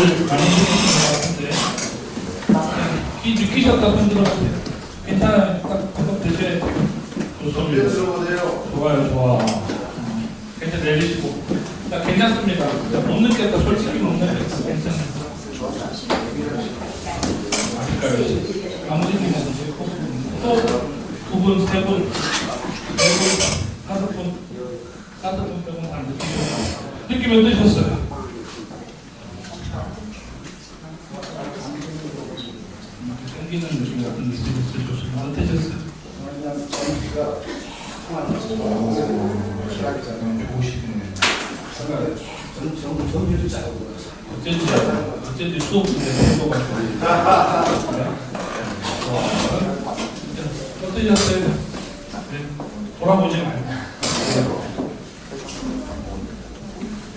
많이 힘드신 것 같은데 귀 느끼셨다 손 들어보세요. 괜찮아요. 딱 드셔야 돼요. 좋습니다. 좋아요, 좋아. 괜찮 내리시고. 자, 괜찮습니다. 못 느꼈다. 솔직히 못 느꼈어. 괜찮아요. 아실까요? 아무 얘기나 드시고. 또 두 분, 세 분, 네 분, 다섯 분 빼고는 안 느끼셨어요. 느낌 어떠셨어요? 생기는 느낌 같은 게 있으셨어요. 어떠셨어요? 좋으시네. 어쩐지 수업 중에 공부가 어떠셨어요? 돌아보지 말고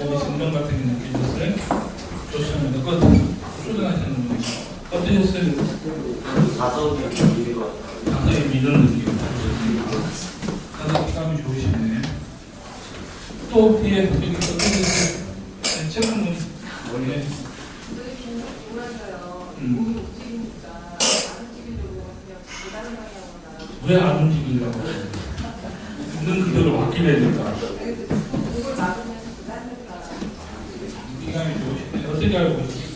여기 신경 같은 게 느껴졌어요? 좋습니다. 그것 출근하시는 분이 어떠셨어요? 다섯이 믿는 느낌. 다섯 기감이 좋으시네. 또 뒤에 여기 어떠셨어요? 책은 뭐예요? 왜 안 움직이려고? 있는 그대로 바뀌어야 된다. 기감이 좋으시네. 어떻게 알고 있어요?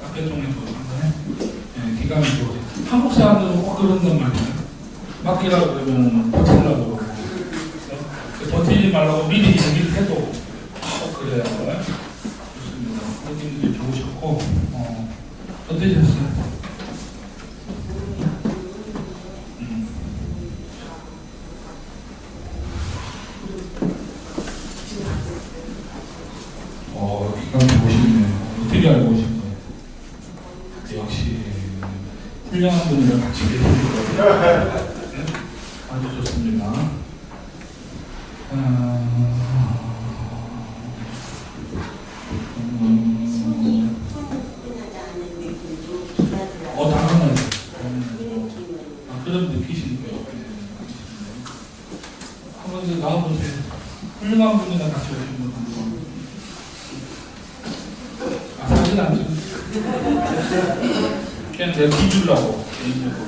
카페 통해서 네, 기감이 좋으세요. 한국 사람들은 꼭 그런단 말이에요. 맡기라고 그러면 버틸라고 그러고 버티지 말라고 미리 얘기를 해도 꼭 그래요. 좋습니다. 느낌도 좋으셨고 어떠셨어요? 기감이 좋으시네요. 어떻게 알고 오신 거예요? 역시 훌륭한 분이랑 같이 계시는 거예요. 네? 아주 좋습니다. 당연하죠. 그런 느끼시는 거예요. 한번 더 나와보세요. 훌륭한 분이랑 같이 오신 분. 사진 안 찍는 그냥 내가 기주려고 개인적으로.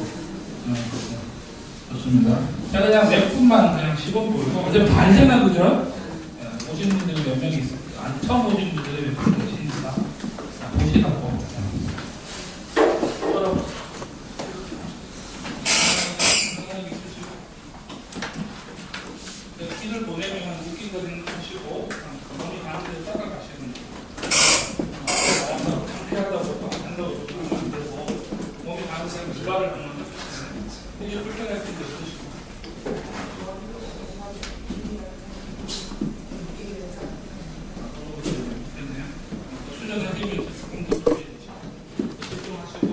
좋습니다. 자, 그냥 몇 분만 그냥 시범 보이고 어제 반세나 그죠? 오신 분들이 몇 명이 있어요. 처음 오신 분들이 몇 명 계시니까 보시라고. 키를 보내면 느낀 거 생각하시고 몸이 가는 데로 따라가시는 거예요. 상쾌하다고 안 한다고 조금 안 되고 몸이 가는 데로 주발을 하는 거예요. 이게 불편할 텐데 쓰시고. 수련하시면 조금 더 집중하시고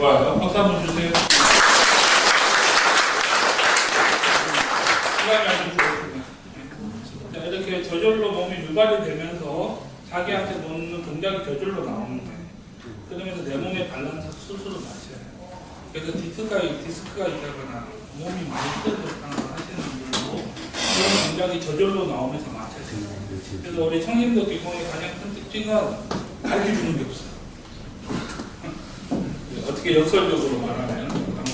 좋아요. 박수 한번 주세요. 시간이 아주 좋습니다. 자, 이렇게 저절로 몸이 유발이 되면서 자기한테 놓는 동작이 저절로 나오는 거예요. 그러면서 내 몸의 밸런스 스스로 맞춰요. 그래서 디스크가 있다거나 몸이 많이 틀어졌다거나 하시는 분들도 그런 동작이 저절로 나오면서 맞춰져요. 그래서 우리 청림도 기공의 가장 큰 특징은 가르쳐주는 게 없어요. 어떻게 역설적으로 말하면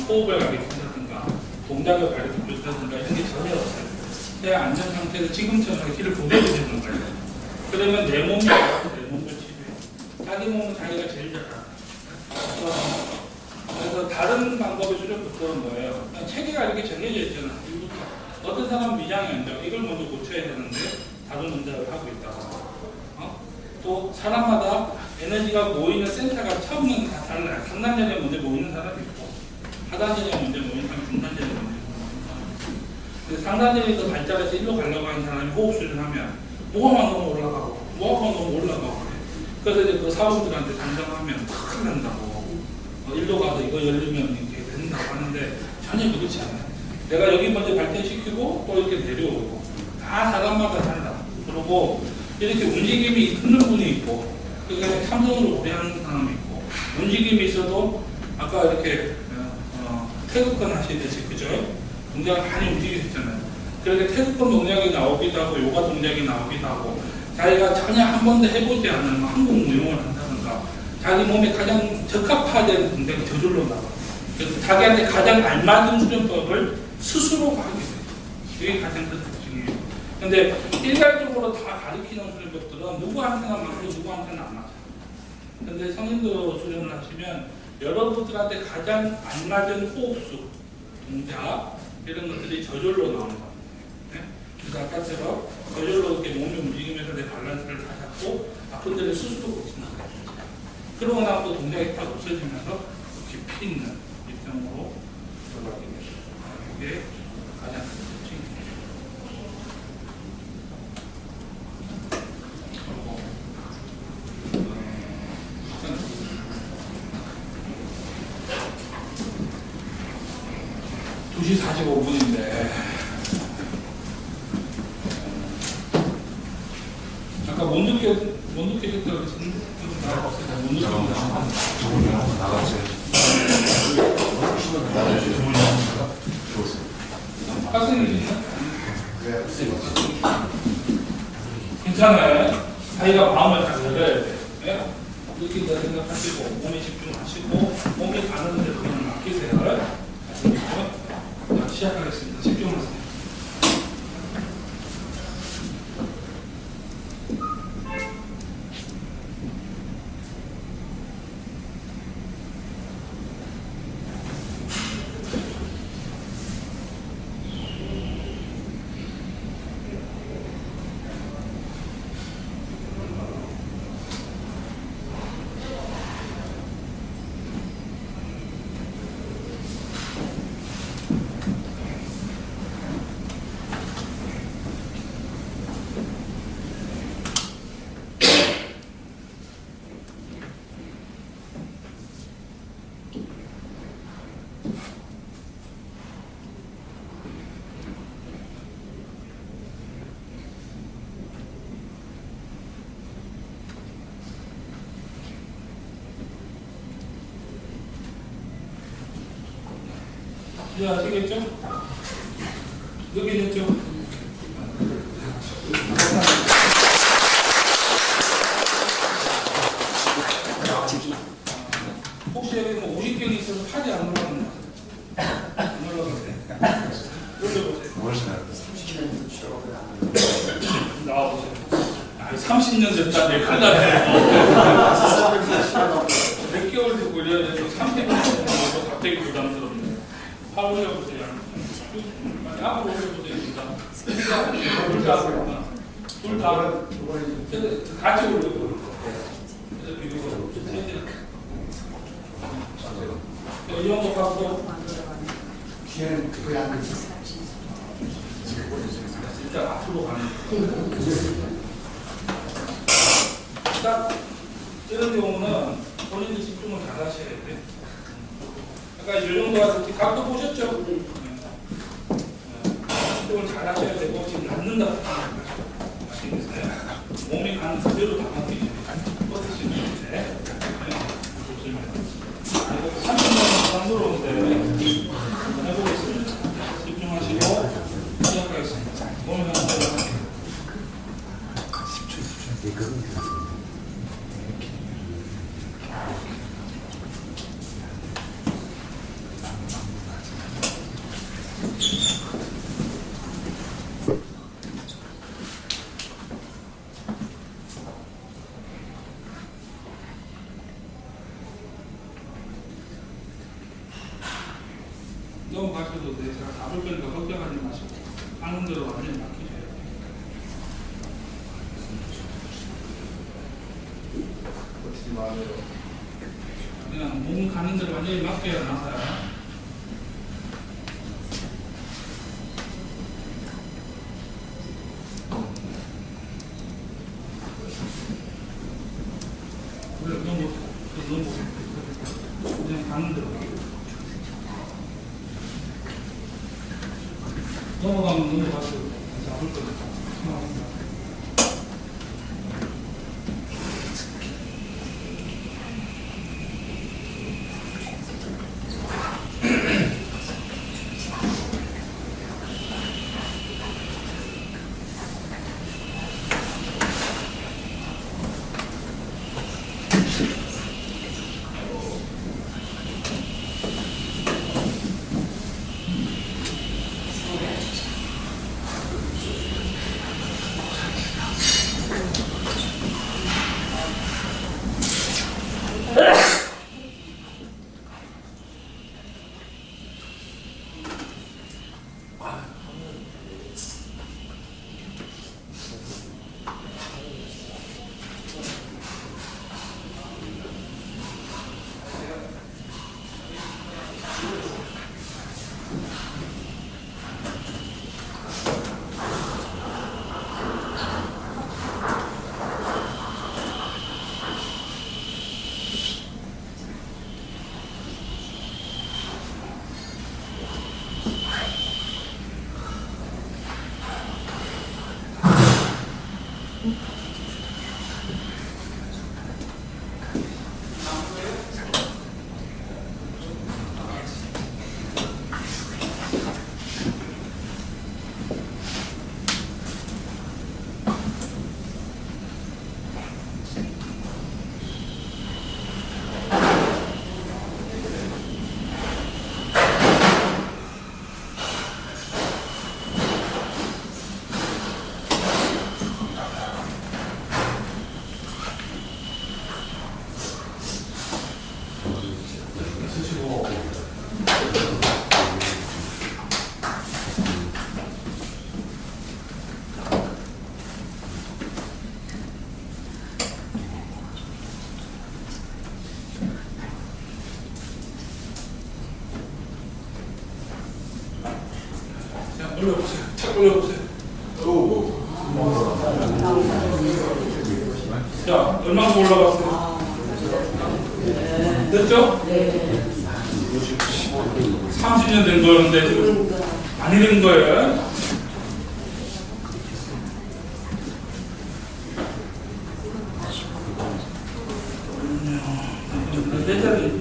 호흡을 가르쳐준다든가 동작을 가르쳐준다든가 이런 게 전혀 없어요. 내 안전 상태에서 지금처럼 길을 보내주는 거예요. 그러면 내 몸이 내 몸을 치료해. 자기 몸은 자기가 제일 잘 알아요. 그래서 다른 방법의 수련법들은 뭐예요? 그냥 체계가 이렇게 정해져 있잖아요. 어떤 사람은 위장이 안 좋아. 이걸 먼저 고쳐야 되는데 다른 문제를 하고 있다고. 또 사람마다 에너지가 모이는 센터가 처음은 다 달라요. 상단전에 먼저 모이는 사람이 있고 하단전에 먼저 모이는 사람이 중단전에 먼저 모이는 사람이 있고 상단전이 더 발달해서 일로 가려고 하는 사람이 호흡수를 하면 모아만 너무 올라가고 모아만 너무 올라가고 그래서 이제 그 사원들한테 단정하면 큰일 난다고 일로 가서 이거 열리면 이렇게 된다고 하는데 전혀 그렇지 않아요. 내가 여기 먼저 발전시키고 또 이렇게 내려오고 다 사람마다 달라. 그리고 이렇게 움직임이 있는 분이 있고 그게 참선으로 오래 하는 사람이 있고 움직임이 있어도 아까 이렇게 태극권 하시듯이 그죠? 동작을 많이 움직이셨잖아요. 그렇게 태극권 동작이 나오기도 하고 요가 동작이 나오기도 하고 자기가 전혀 한 번도 해보지 않은 한국 무용을 한다든가 자기 몸에 가장 적합화된 동작이 저절로 나와요. 그래서 자기한테 가장 알맞은 수련법을 스스로 하게 돼요. 이게 가장 큰 특징이에요. 근데 일괄적으로 다 가리키는 수련법들은 누구한테나 맞고 누구한테는 안 맞아요. 근데 성인도 수련을 하시면 여러분들한테 가장 알맞은 호흡수, 동작 이런 것들이 저절로 나오는 거예요. 네? 그래서 아까처럼 저절로 이렇게 몸이 움직이면서 내 밸런스를 다 잡고 아픈 데를 스스로 고치는 거예요. 그러고 나서 또 동작이 딱 없어지면서 깊이 있는 입장으로 들어가게 됩니다. 이게 가장 큰 특징입니다. 2시 45분인데 아까 못 느껴졌다고 그랬는데 못 느껴졌다. 학생이 괜찮아요. 자기가 마음을 잘 열어야 돼. 네? 이렇게 생각하시고 몸에 집중하시고 몸이 가는 대로 그냥 맡기세요. 자, 시작하겠습니다. 집중하세요. 이제 아시겠죠? 느끼셨죠? 혹시 여기 뭐 우식경이 있어서 팔이 안 올라가는 거 안 올라가세요? 올려보세요. 30년 나와보세요. 30년 됐다네. 간단해. 몇 개월 되고 그래야 되고 30년 되고 갑자기 부담스럽네. 팔 올려보세요. 앞으로 올려보세요. 둘 다. 같이 올려보세요. 이 정도 갖고 귀에는 그거에 안 되지. 진짜 앞으로 가는 딱 이런 경우는 본인이 집중을 잘 하셔야 돼. 아까 이 정도가 됐지. 각도 보셨죠? 이걸 잘 하셔야 되고 지금 닿는다. 아시겠어요? 몸이 가는 그대로 다 맞기 뻗으시는데 30분 부담스러운데 해보겠습니다. 집중하시고 시작하겠습니다. 몸이 가는 대로 너무 가셔도 돼. 제가 잡을 거니까 걱정하지 마시고 하는 대로 완전히 맡기셔야 돼요. 버티지 마세요. 그냥 몸 가는 대로 완전히 맡겨야 나서요. 그냥 가는 대로 넘어가면 넘어가시고 잡을 거니까. 올려보세요. 착 올려보세요. 자, 얼마큼 올라갔어요? 됐죠? 30년 된 거였는데 지금 많이 된 거예요. 내 자리.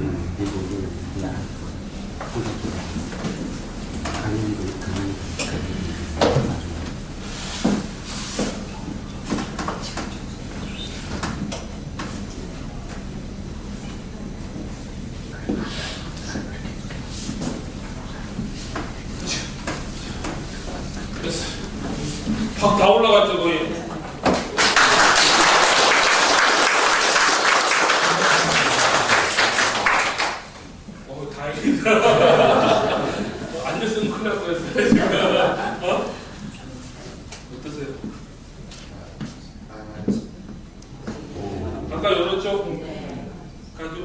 확 다 올라갔죠 거의. 다행이다. 앉았으면 큰일 날 뻔했어요 지금. 어떠세요? 아까 열었죠? 가죠?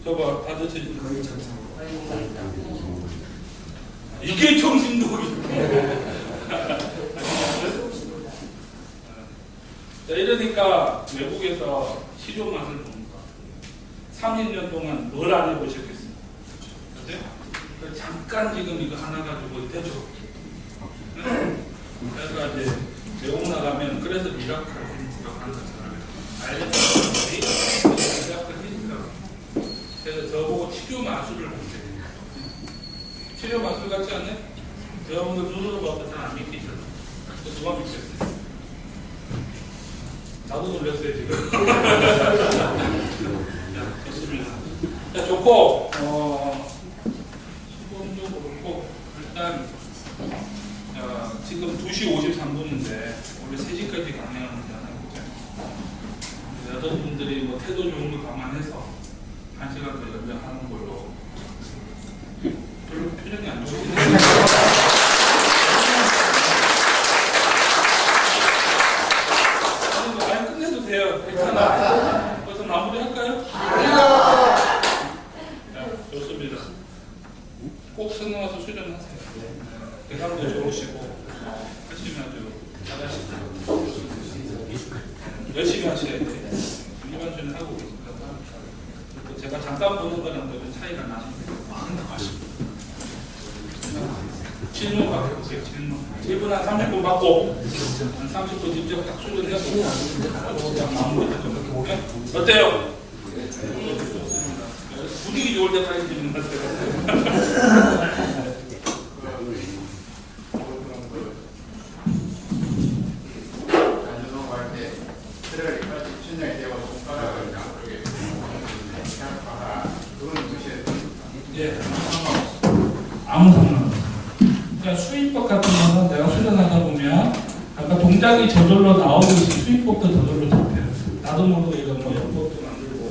저봐 다 젖혀지죠? 거의 정상. 이게 정신독이. 자, 이러니까 외국에서 치료 맛을 봅니다. 30년 동안 뭘 안 해보셨겠습니까? 그죠? 잠깐 지금 이거 하나 가지고 되죠. 그래서 이제 외국 나가면 그래서 미라클 하는 것처럼 알려주는 미라클 해주더라고요. 그래서 저보고 치료 마술을 보세요. 치료 마술 같지 않아요? 여러분들 눈으로 봐도 잘 안 믿기죠? 누가 믿겠어요? 나도 놀랐어요 지금. 자, 좋습니다. 자, 좋고 수범도 그렇고 일단 지금 2시 53분인데 원래 3시까지 강행하는 거잖아요. 그죠? 여러분들이 뭐 태도 좋은 거 감안해서 1시간 더 연장하는 걸로. 별로 표정이 안 좋으시네요. 아니 끝내도 돼요. 괜찮아요. 벌써 마무리 할까요? 자, 좋습니다. 꼭 승나와서 수련하세요. 대상도 좋으시고 열심히 아주 잘하시고 열심히 하셔야 돼요. 일반전을 하고 계십니다. 제가 잠깐 보는 거랑 좀 차이가 나시네요. 질문 받을게요. 질문 한 30분 받고 한 30분 직접 딱 수련해서 딱 마무리하죠. 어때요? 분위기 좋을 때까지 질문하세요. 아무 상관없어요. 그러니까 수입법 같은 거는 내가 수련하다 보면 아까 동작이 저절로 나오듯이 수입법도 저절로 잡혀요. 나도 모르고 이거 뭐 연법도 만들고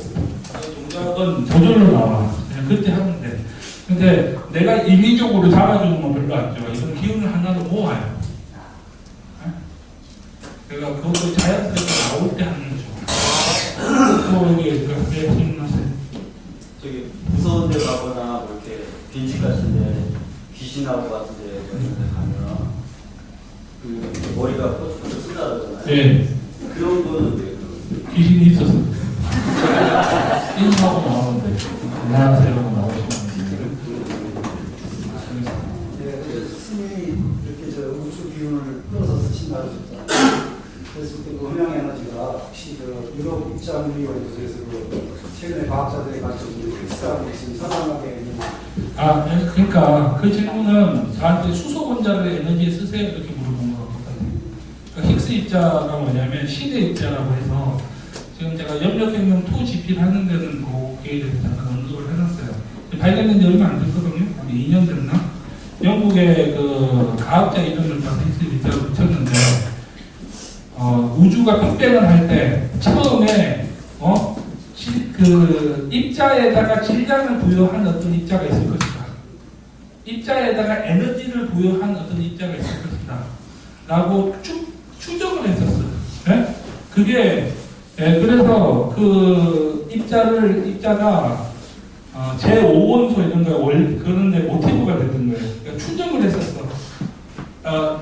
동작은 저절로 나와. 그냥 그때 하면 돼. 근데 내가 인위적으로 잡아주는 건 별로 안 좋아. 이건 기운을 하나로 모아요. 그러니까 그것도 자연스럽게 나올 때 하는 거죠. 또 여기 질문하세요. 저기 무서운 데 가거나 뭐 이렇게 빈집 같은데 귀신하고 같은데 가면 그 머리가 뻗쳐 쓴다 그러잖아요. 네. 그런 거는 왜 그러는 귀신이 있었어. 인사하고 나오는데 안녕하세요 하고 나오시면 스님이 이렇게 저 우주 기운을 끌어서 쓰신다고 하셨잖아요. 그래서 그 음양 에너지가 혹시 그 유럽 입자물리 연구소에서 그 최근에 과학자들이 가르쳐준 헬스하고 있으면 사람에게 그러니까 그 질문은 저한테 수소 원자를 에너지에 쓰세요 이렇게 물어본 것 같거든요. 그러니까 힉스 입자가 뭐냐면 시대 입자라고 해서 지금 제가 염력혁명 2 집필 하는 데는 거기에 대해서 잠깐 언급을 해놨어요. 발견된 지 얼마 안 됐거든요. 한 2년 됐나? 영국의 그 과학자 이름을 딱 힉스 입자로 붙였는데 우주가 빅뱅을 할 때 처음에 그 입자에다가 질량을 부여한 어떤 입자가 있을 것이다. 입자에다가 에너지를 부여한 어떤 입자가 있을 것이다. 라고 추정을 했었어요. 네? 그게 그래서 그 입자가 제5원소 이런 거에 그런데 모티브가 됐던 거예요. 그러니까 추정을 했었어.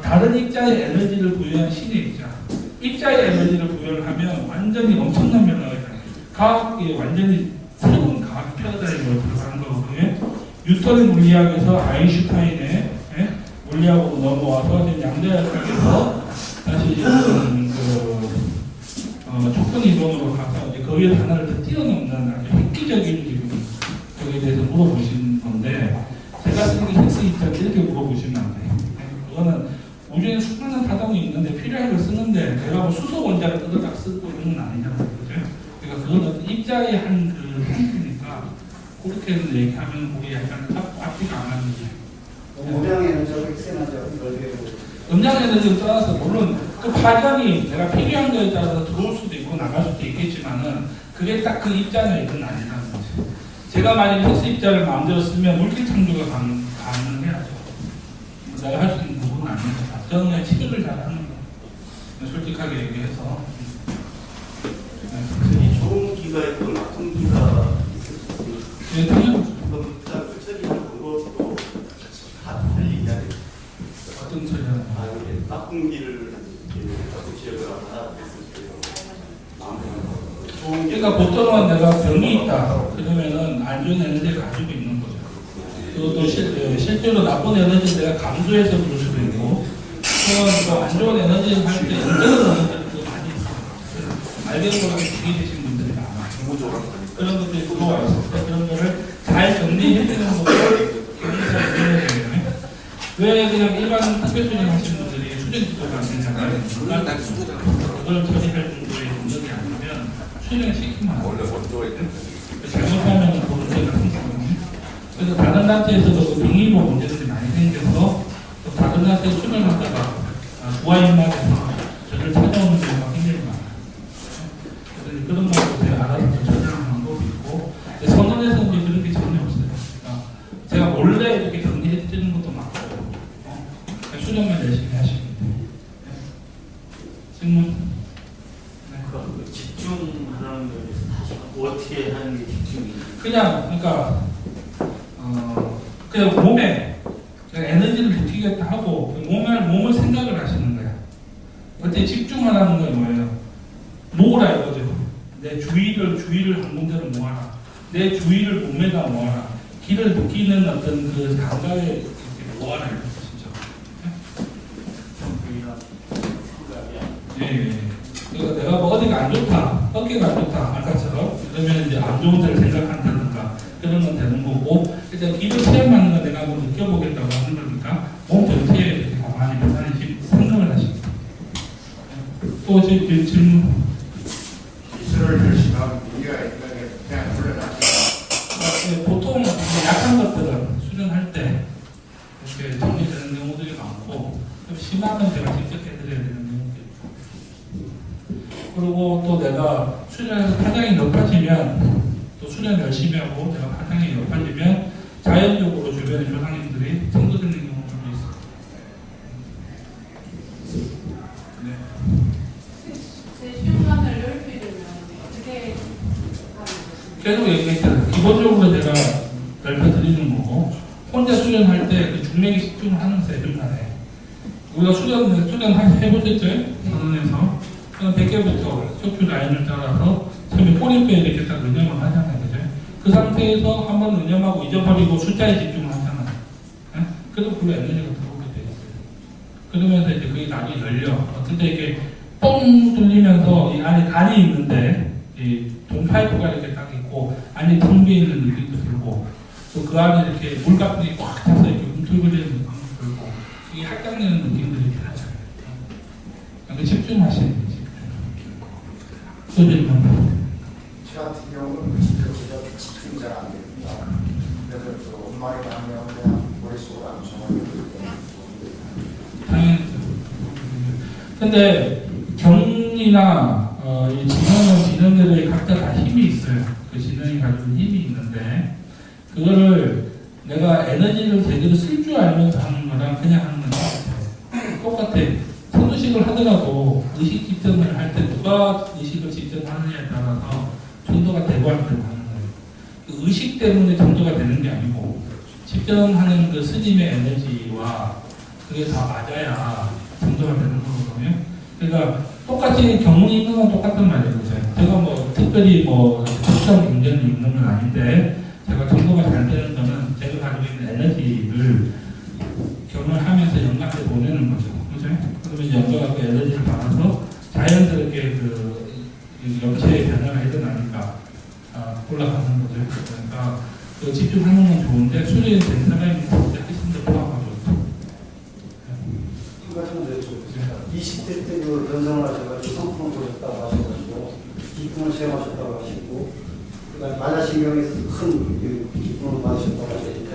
다른 입자의 에너지를 부여한 신의 입자. 입자의 에너지를 부여를 하면 완전히 엄청난 변화가 일어나요. 과학이 완전히 새로운 과학 패러다임으로 들어가는 거거든요. 뉴턴의 물리학에서 아인슈타인의 물리학으로 넘어와서 양자역학에서 다시 촉근 이론으로 가서 이제 거기에 하나를 더 뛰어넘는 아주 획기적인 지금 거기에 대해서 물어보신 건데 제가 쓰는 게 힉스 입자 이렇게 물어보시면 안 돼요. 그거는 우주에 수많은 파동이 있는데 필요한 걸 쓰는데 내가 뭐 수소 원자를 뜯어다 쓰고 이런 건 아니잖아요. 그죠? 그러니까 그건 어떤 입자의 한 그 형태니까 그렇게 얘기하면 우리 약간 앞뒤가 안 하는 거죠. 음양 에너지하고 엑스 에너지하고 이걸 배우고 음량 에너지를 떠나서 물론 그 파장이 내가 필요한 거에 따라서 들어올 수도 있고 나갈 수도 있겠지만은 그게 딱 그 입자냐 이건 아니라는 거죠. 제가 만약에 힉스 입자를 마음대로 쓰면 물질 창조가 가능해야죠. 내가 할 수 있는 부분은 아닙니다. 저는 그냥 치료를 잘하는 거. 솔직하게 얘기해서. 이 좋은 기가 있고 나쁜 기가 있을 수 있으니까 네, 당연히 그럼 처리하는 방법도 잘 얘기해야 돼요. 어떤 소리야? 이게 나쁜 길을 어떻게 지역을 하나 됐을 때요. 좋은 길. 그러니까 보통은 내가 병이 있다. 그러면은 안 좋은 에너지를 가지고 있는 거죠. 그것도 실제로 나쁜 에너지를 내가 감수해서 그럴 수도 있고, 또 안 좋은 에너지를 할 때 연결을 하는 것도 많이 있어요. 알게 모르게 죽이 되신 분들이 많아요. 그런 것들이 들어와 있을 때 그런 거를 잘 정리해주는 것도 굉장히 중요해요. 왜 그냥 일반 특별수련 하시는 분들이 수련 기도가 안 되잖아요. 그걸 처리할 정도의 능력이 아니면 수련을 시키면 안 돼요. 잘못하면 그 문제가 생기거든요. 그래서 다른 단체에서도 그 병의로 문제들이 많이 생겨서 또 다른 단체 수련하다가 부하인마에서 저를 찾아오는 경우가 굉장히 많아요. 그래서 그런 것도 알아서 처리하는 방법이 있고, 선언에서는 이제 그런 게 전혀 없어요. 그러니까 제가 몰래 이렇게 정리해 드리는 것도 많고, 수련만 열심히 하시면 돼요. 질문? 그 집중하는 거에 대해서 다시 어떻게 하는 게 집중이? 그러니까 그냥 몸에 그냥 에너지를 느끼겠다 하고 몸을 생각을 하시는 거야. 어떻게 집중하라는 건 뭐예요? 모으라 이거죠. 내 주의를 한 군데로 모아라. 내 주의를 몸에다 모아라. 길을 느끼는 어떤 그 감각에 이렇게 모아라 이거죠. 예. 그러니까 내가 뭐 어디가 안 좋다, 어깨가 안 좋다, 아까처럼 그러면 이제 안 좋은 데를 생각한다든가 그런 건 되는 거고, 일단 길을 체험하는 건 내가 한번 느껴보겠다고 하는 거니까 몸 전체에 이렇게 가만히 계산히 생각을 하십니다. 또 질문. 기술을 열심히 하고 우리가 그냥 훈련하지. 보통 약한 것들은 수련할 때 이렇게 정리되는 경우들이 많고, 좀 심하면 제가 직접 해드려야 되는 경우도 있고, 그리고 또 내가 수련해서 파장이 높아지면, 또 수련 열심히 하고 내가 파장이 높아지면 자연적으로 주변의 조상님들이 청소되는 경우도 있어요. 네. 제 시간을 넓히려면 어떻게 하는 것입니까? 계속 얘기했잖아요. 기본적으로 제가 넓혀드리는 거고, 혼자 수련할 때 그 중맥에 집중을 하는 세분간에 우리가 수련 해보셨죠? 선언에서 100개부터 척추 라인을 따라서 처음에 꼬리뼈에 이렇게 딱 의념을 하잖아요. 그죠? 그 상태에서 한번 의념하고 잊어버리고 숫자에 집중을 하잖아요. 예? 그래도 그로 에너지가 들어오게 돼 있어요. 그러면서 이제 그게 나중에 열려. 근데 이렇게 뻥 뚫리면서 이 안에 간이 있는데 이 동파이프가 이렇게 딱 있고 안에 텅 비어 있는 느낌도 들고, 또 그 안에 이렇게 물 같은 게 꽉 차서 이렇게 움틀거리는 느낌도 들고, 이게 할당되는 느낌들이 나잖아요. 그러니까 집중하시는 거지. 또 질문. 저 같은 경우는 제가 집중이 잘 안 됩니다. 그래서 또 엄마가 하면 그냥 머릿속으로 안 정하게 당연히. 근데 경이나 이 진영들의 각자 다 힘이 있어요. 그 진영이 가지고 힘이 있는데, 그거를 내가 에너지를 제대로 쓸 줄 알면서 하는 거랑 그냥 하는 건 똑같아. 선두식을 하더라도 의식 집전을 할 때 누가 의식을 집전하느냐에 따라서 전도가 되고 안 되고 하는 거예요. 그 의식 때문에 전도가 되는 게 아니고 집전하는 그 스님의 에너지와 그게 다 맞아야 전도가 되는 거거든요. 그러니까 똑같이 경운이 있는 건 똑같단 말이에요. 제가 뭐 특별히 뭐 특수한 경전이 있는 건 아닌데, 제가 전도가 잘 되는 거는 제가 가지고 있는 에너지를 경험하면서 연관해 보내는 거죠. 그죠? 그러면 연관하고 에너지를 받아서 자연스럽게 그 염체의 변화가 일어나니까 올라가는 거죠. 그러니까 그 집중하는 건 좋은데 수련이 된 사람이 진짜 훨씬 더 포함하고 한 가지만 더 여쭤보겠습니다. 20대 때 그 변성을 하셔가지고 성품을 보셨다고 하셔가지고 기쁨을 체험하셨다고 하시고, 그다음에 반야신경에서 큰 기쁨을 받으셨다고 하셨는데,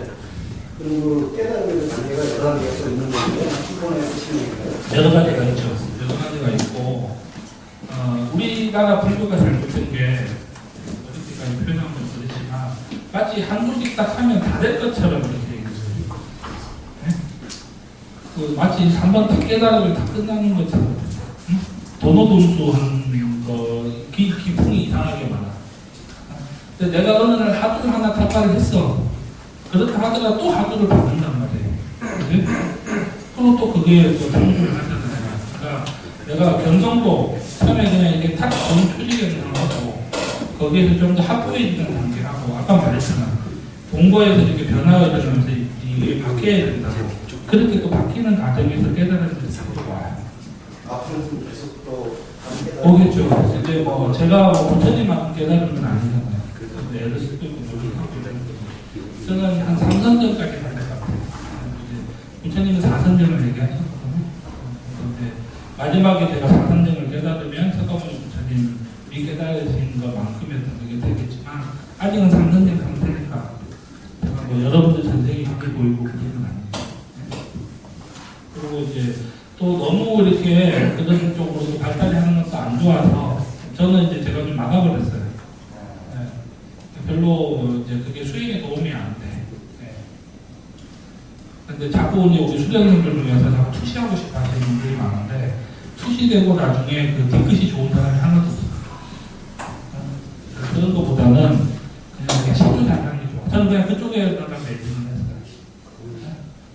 그런 그 깨달음의 단계가 여러 단계가 또 있는 건데 기본에 쓰시는 거예요? 여러 가지가 있죠. 여러 가지가 있고, 우리나라 불교가 잘못된 게 어떻게까지 표현하면 그렇지만 마치 한국식 딱 하면 다 될 것처럼 이렇게 얘기해요. 네? 그 마치 한번 딱 깨달으면 다 끝나는 것처럼, 응? 도노동수 하는 거 기풍이 이상하게 많아. 근데 내가 어느 날 하두를 하나 탑발을 했어. 그렇다 하더라도 또 하두를 받는단 말이에요. 네? 그럼 또 그게 또 정수를 하잖아요. 그러니까 내가 견성도 처음에 그냥 이렇게 탁 표시가 들어가고, 거기에서 좀 더 합부해지는 단계하고, 아까 말했잖아. 동거에서 이렇게 변화가 일어나면서 이게 바뀌어야 된다고. 그렇게 또 바뀌는 과정에서 깨달은 것이 참 좋아요. 앞으로도 계속 또 오겠죠. 근데 뭐 제가 부처님만큼 깨달은 건 아니잖아요. 그래서 애를 쓰고 노력하고 이런 거. 저는 한 3선전까지 갈 것 같아요. 부처님은 4선전을 얘기하셨거든요. 근데 마지막에 제가 4선전을 깨달으면 석가모니 부처님이 깨달으신 것만큼의 그게 되겠지만 아직은 3선전 상태니까 제가 뭐 여러분들 전생이 그렇게 보이고 그게는 아니에요. 그리고 이제 또 너무 이렇게 그런 쪽으로 발달이 하는 것도 안 좋아서 저는 이제 제가 좀 막아버렸어요. 네. 별로 이제 그게 수행에 도움이 안 돼. 네. 근데 자꾸 이제 우리 수련님들 중에서 자꾸 투시하고 싶어 하시는 분들이 많은데 투시되고 나중에 그 뒤끝이 좋은 사람이 하나도 없어요. 그런 것보다는 그냥 이렇게 시도 잘하는 게 좋아. 저는 그냥 그쪽에다가 매진을 했어요.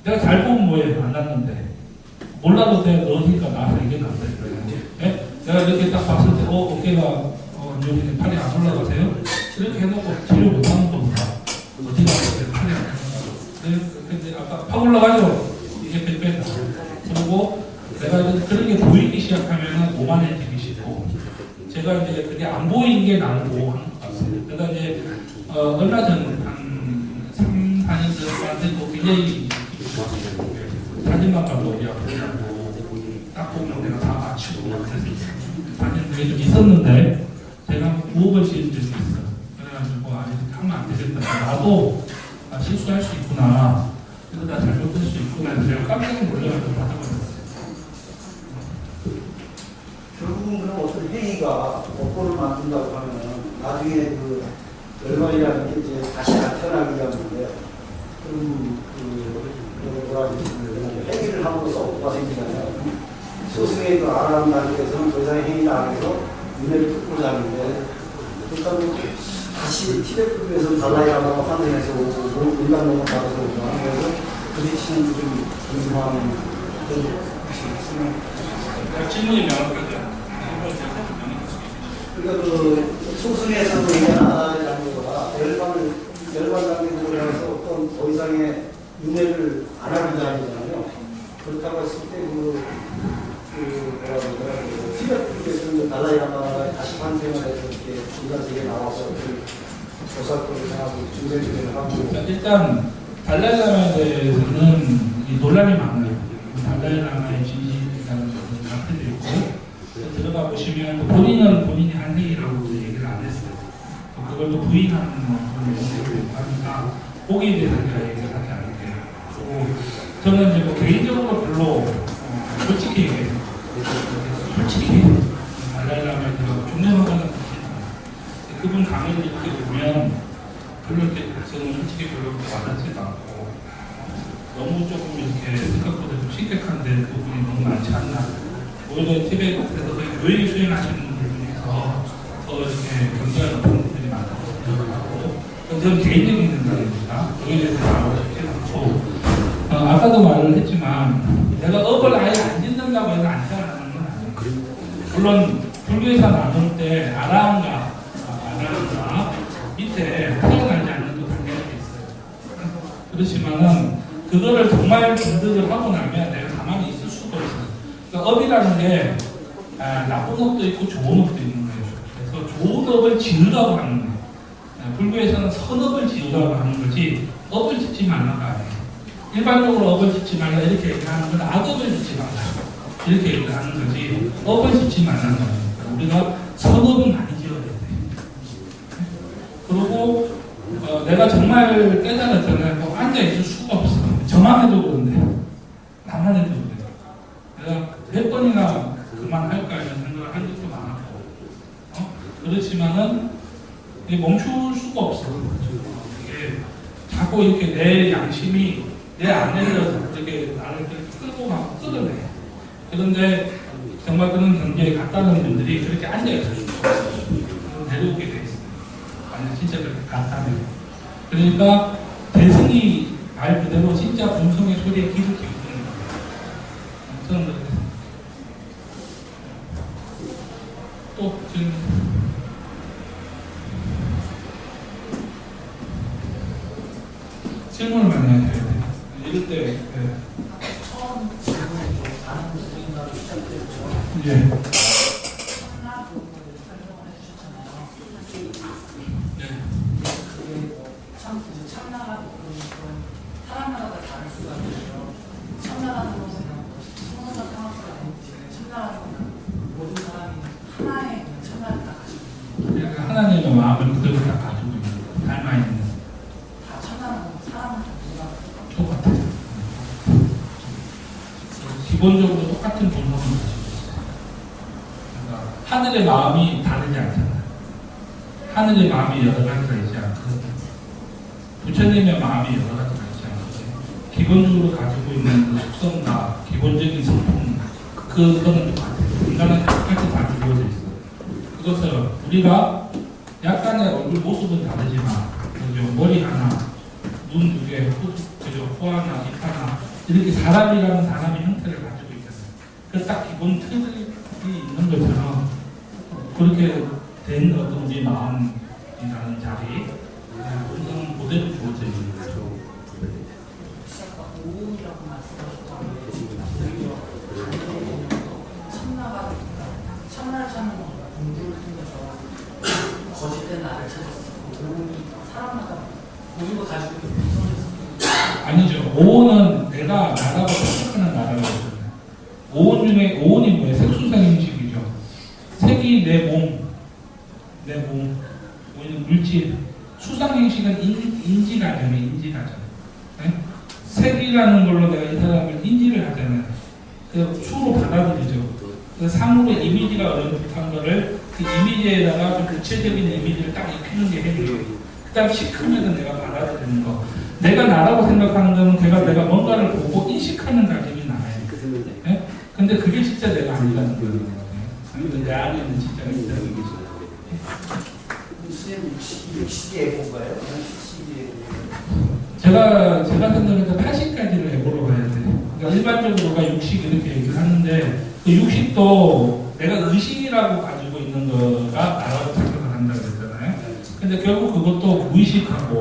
내가 잘 보면 뭐해? 안 났는데. 몰라도 돼. 넣으니까 나서 이게 난다. 네? 내가 이렇게 딱 봤을 때, 어깨가, 여기 팔이 안 올라가세요? 이렇게 해놓고 치료 못하는 겁니다. 어디가 팔이 안 올라가요? 근데 아까 팍 올라가죠? 이게 빽빽. 그리고 내가 이제 그런 게 보이기 시작하면 오만해지기 쉽고, 제가 이제 그게 안 보이는 게 나는 보호하는 것 같아요. 그러니까 이제, 얼마 전, 한 3, 4년 전까지 굉장히 사진만 봐도 어디 아프냐고 딱 보면 내가 다 맞추고 사진 그게 좀 있었는데 제가 부업을 지은 적이 있어요. 그래가지고 이렇게 하면 안 되겠다. 나도 실수할 수 있구나. 그러다 잘못할 수 있구나. 해서 제가 깜짝 놀라가지고 받아버렸어요. 결국은 그런 어떤 행위가 업보를 만든다고 하면 나중에 그 열반이라는 게 이제 다시 나타나기 위함인데 그럼 뭐라 그러지? 행위를 함으로써 업보가 생기잖아요. 소승의 그 아라는 단계에서는 더 이상 행위를 안 해서 윤회를 듣고자 하는데 그러니까 다시 티베트에서 달라이라마가 환생해서 오고 인간론을 받아서 오고 하면서 부딪히는 좀 궁금한 그런 질문이 명확하죠. 그러니까 그 소승에서도 얘기하는 아라라는 거가 열반 단계로 해서 어떤 더 이상의 윤회를 안 하는 자이잖아요. 그렇다고 했을 때 티베트에서는 달라이라마가 다시 환생을 해서 이렇게 인간 세계에 나와서 조사권을 하고 중생주의를 하고 그러니까 일단 달라이라마에 대해서는 이 논란이 많아요. 달라이라마의 진실이라는 것은 앞에도 있고 들어가 보시면 본인이 한 얘기라고 얘기를 안 했어요. 그걸 또 부인하는 그런 내용들이 있고 하니까 거기에 대해서 제가 얘기를 하지 않을게요. 그리고 저는 이제 뭐 개인적으로 별로 솔직히 얘기해요. 솔직히 달라이라마에 들어가 존경하거나 그렇지 않아요. 그분 강의를 이렇게 보면 별로 이렇게 저는 솔직히 별로 와닿지도 않고 너무 조금 이렇게 생각보다 좀 심각한데 부분이 너무 많지 않나. 오히려 티베트에서 교회 수행하시는 분들 중에서 더 이렇게 견제하는 분들이 많다고 생각하고 저는 개인적인 생각입니다. 거기에 대해서 말하고 싶지 않고 아까도 말을 했지만 내가 업을 아예 안 짓는다고 해서 안 태어나는 건 아니에요. 물론 불교에서 나눌 때 아라한가 밑에 태어나지 않는 또 단계가 있어요. 그렇지만은 그거를 정말 분석을 하고 나면 내가 가만히 있을 수가 없어요. 그러니까 업이라는 게 나쁜 업도 있고 좋은 업도 있는 거예요. 그래서 좋은 업을 지으라고 하는 거예요. 불교에서는 선업을 지으라고 하는 거지 업을 짓지 말라고 해요. 일반적으로 업을 짓지 말라 이렇게 얘기하는 건 악업을 짓지 말라 이렇게 얘기를 하는 거지 업을 짓지 말라는 거예요. 우리가 선업은 많이 지어야 돼요. 그리고 내가 정말 깨달았잖아요. 뭐 앉아있을 수가 없어. 저만 해도 그런데 나만 해도 그래. 내가 몇 번이나 그만할까 이런 생각을 한 적도 많았고 그렇지만은 이게 멈출 수가 없어. 이게 자꾸 이렇게 내 양심이 내 안에서 이렇게 나를 끌고 가고 끌어내. 그런데 정말 그런 경계에 갔다는 분들이 그렇게 앉아있을 수가 없어. 내려오게 돼 있어요. 아니 진짜 그렇게 간단해요. 그러니까 대승이 말 그대로 진짜 본성의 소리에 귀를 기울이는 거예요. 저는 그렇게 생각해요. 또 지금 질문을 많이 하셔야 돼요. 이럴 때 처음 질문에 많은 부분인가로 시작됐죠. 예. 참나 부분을 설명을 해주셨잖아요. 예. 그게 참나라는 건 사람마다 다 다를 수가 있죠. 참나라는 것은 성문과 평화가 아니지. 참나라는 것은 모든 사람이 하나의 참나를 다 가지고 있는 거예요. 그러니까 하나님의 마음을 그대로 다 가지고 있는 거, 닮아 있는 다 참나라는 건 사람마다 누가 똑같아요. 기본적으로 똑같은 본성을 가지고 있어요. 그러니까 하늘의 마음이 다르지 않잖아요. 하늘의 마음이 여러 가지가 있지 않거든요. 부처님의 마음이 여러 가지가 있지 않거든요. 기본적으로 가지고 있는 그 속성과 기본적인 성품, 그거는 똑같아요. 인간은 똑같이 다 주어져 있어요. 그것을 우리가 약간의 얼굴 모습은 다르지만, 그죠? 머리 하나, 눈 두 개, 코 하나, 입 하나, 이렇게 사람이라는 사람의 형태를 가지고 있잖아요. 그래서 딱 기본 틀이 있는 것처럼 그렇게 된 어떤 우리 마음이라는 자리, 본성은 그대로 주어져 있는 거죠. 아까 오운이라고 말씀하셨잖아요. 참나가 참나를 찾는 건가 공부를 통해서 거짓된 나를 찾았어. 오운이 사람마다 모든 걸 가지고 있는 구성이었습니다. 아니죠. 오온은 내가 나라고 생각하는 나라라고 했잖아요. 오온 중에 오온이 뭐예요? 색수상 형식이죠. 색이 내 몸, 오히려 물질. 수상 형식은 인지가잖아요. 인지가잖아요. 네? 색이라는 걸로 내가 이 사람을 인지를 하잖아요. 그 수로 받아들이죠. 그 상으로 이미지가 어렵한 거를 그 이미지에다가 좀 구체적인 이미지를 딱 입히는 게 핵이에요. 그 다음 시크면은 내가 받아들이는 거. 내가 나라고 생각하는 거는 내가 뭔가를 보고 인식하는 가짐이 나예요. 네? 근데 그게 진짜 내가 아니라는 거예요. 내 안에 있는 진짜가 있다는 거죠. 선생님 60의 뭔가요? 60의 제가 생각할 때 80까지를 해보러 가야 돼요. 그러니까 일반적으로가 60 이렇게 얘기를 하는데 그 60도 내가 의식이라고 가지고 있는 거가 나라고 생각을 한다고 했잖아요. 근데 결국 그것도 무의식하고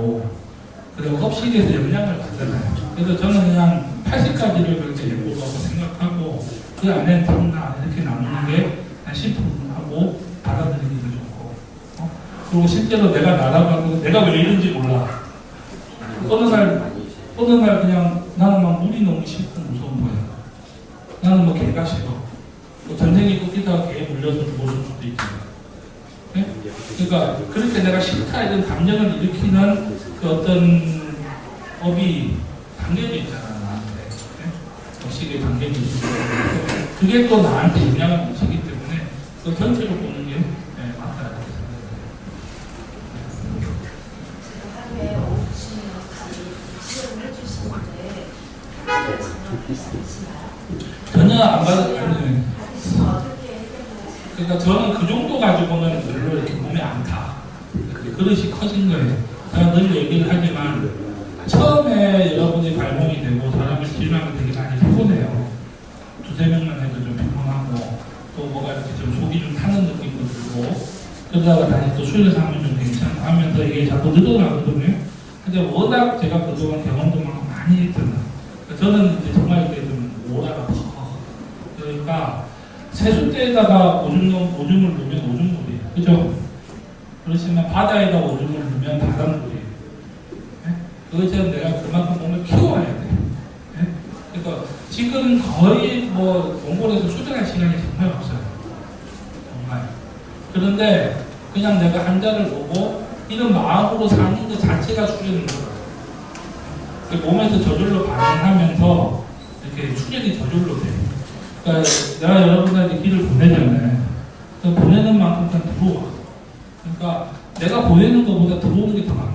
그리고 흡식에서 영향을 받잖아요. 그래서 저는 그냥 80까지를 그렇게 해보라고 생각하고 그 안에 참나 이렇게 나누는 게 한 10%하고 받아들이기도 좋고 그리고 실제로 내가 나라고 하고 내가 왜 이런지 몰라. 어느 날 그냥 나는 막 물이 너무 싫고 무서운 거예요. 나는 뭐 개가 싫어. 뭐 전쟁이 끝이다가 개에 물려서 죽었을 수도 있잖아요. 네? 그러니까 그렇게 내가 싫다 이런 감정을 일으키는 그 어떤 법이 담겨져 있잖아 나한테. 네? 의식에 담겨져 있고 그게 또 나한테 영향을 미치기 때문에 그 전체로 보는 게 맞다 이렇게 생각해요. 하루에 5시간 치료를 해주시는데 하루에 전혀 전혀 안 받아요. 받으시면 어떻게 해결하세요? 그러니까 저는 그 정도 가지고는 별로 이렇게 몸에 안 타. 그릇이 커진 거예요. 제가 늘 얘기를 하지만 처음에 여러분이 발목이 되고 사람을 치료하면 되게 많이 피곤해요. 두세 명만 해도 좀 피곤하고 또 뭐가 이렇게 좀 속이 좀 타는 느낌도 들고 그러다가 다시 또 수련을 하면 좀 괜찮고 하면서 이게 자꾸 늘어나거든요. 근데 워낙 제가 그동안 경험도 많이 했잖아요. 저는 이제 정말 이렇게 좀 오다가 그러니까 세숫대에다가 오줌을 넣으면 오줌물이에요. 그죠? 그렇지만 바다에다 오줌을 넣으면 바닷물이에요. 네? 그것처럼 내가 그만큼 몸을 키워야 돼요. 네? 그러니까 지금 거의 뭐 몽골에서 수련할 시간이 정말 없어요. 정말. 그런데 그냥 내가 한자를 보고 이런 마음으로 사는 것 자체가 수련인 거예요. 몸에서 저절로 반응하면서 이렇게 수련이 저절로 돼요. 그러니까 내가 여러분한테 길을 보내잖아요. 보내는 만큼 그냥 들어와. 그러니까 내가 보내는 것보다 들어오는 게 더 많아.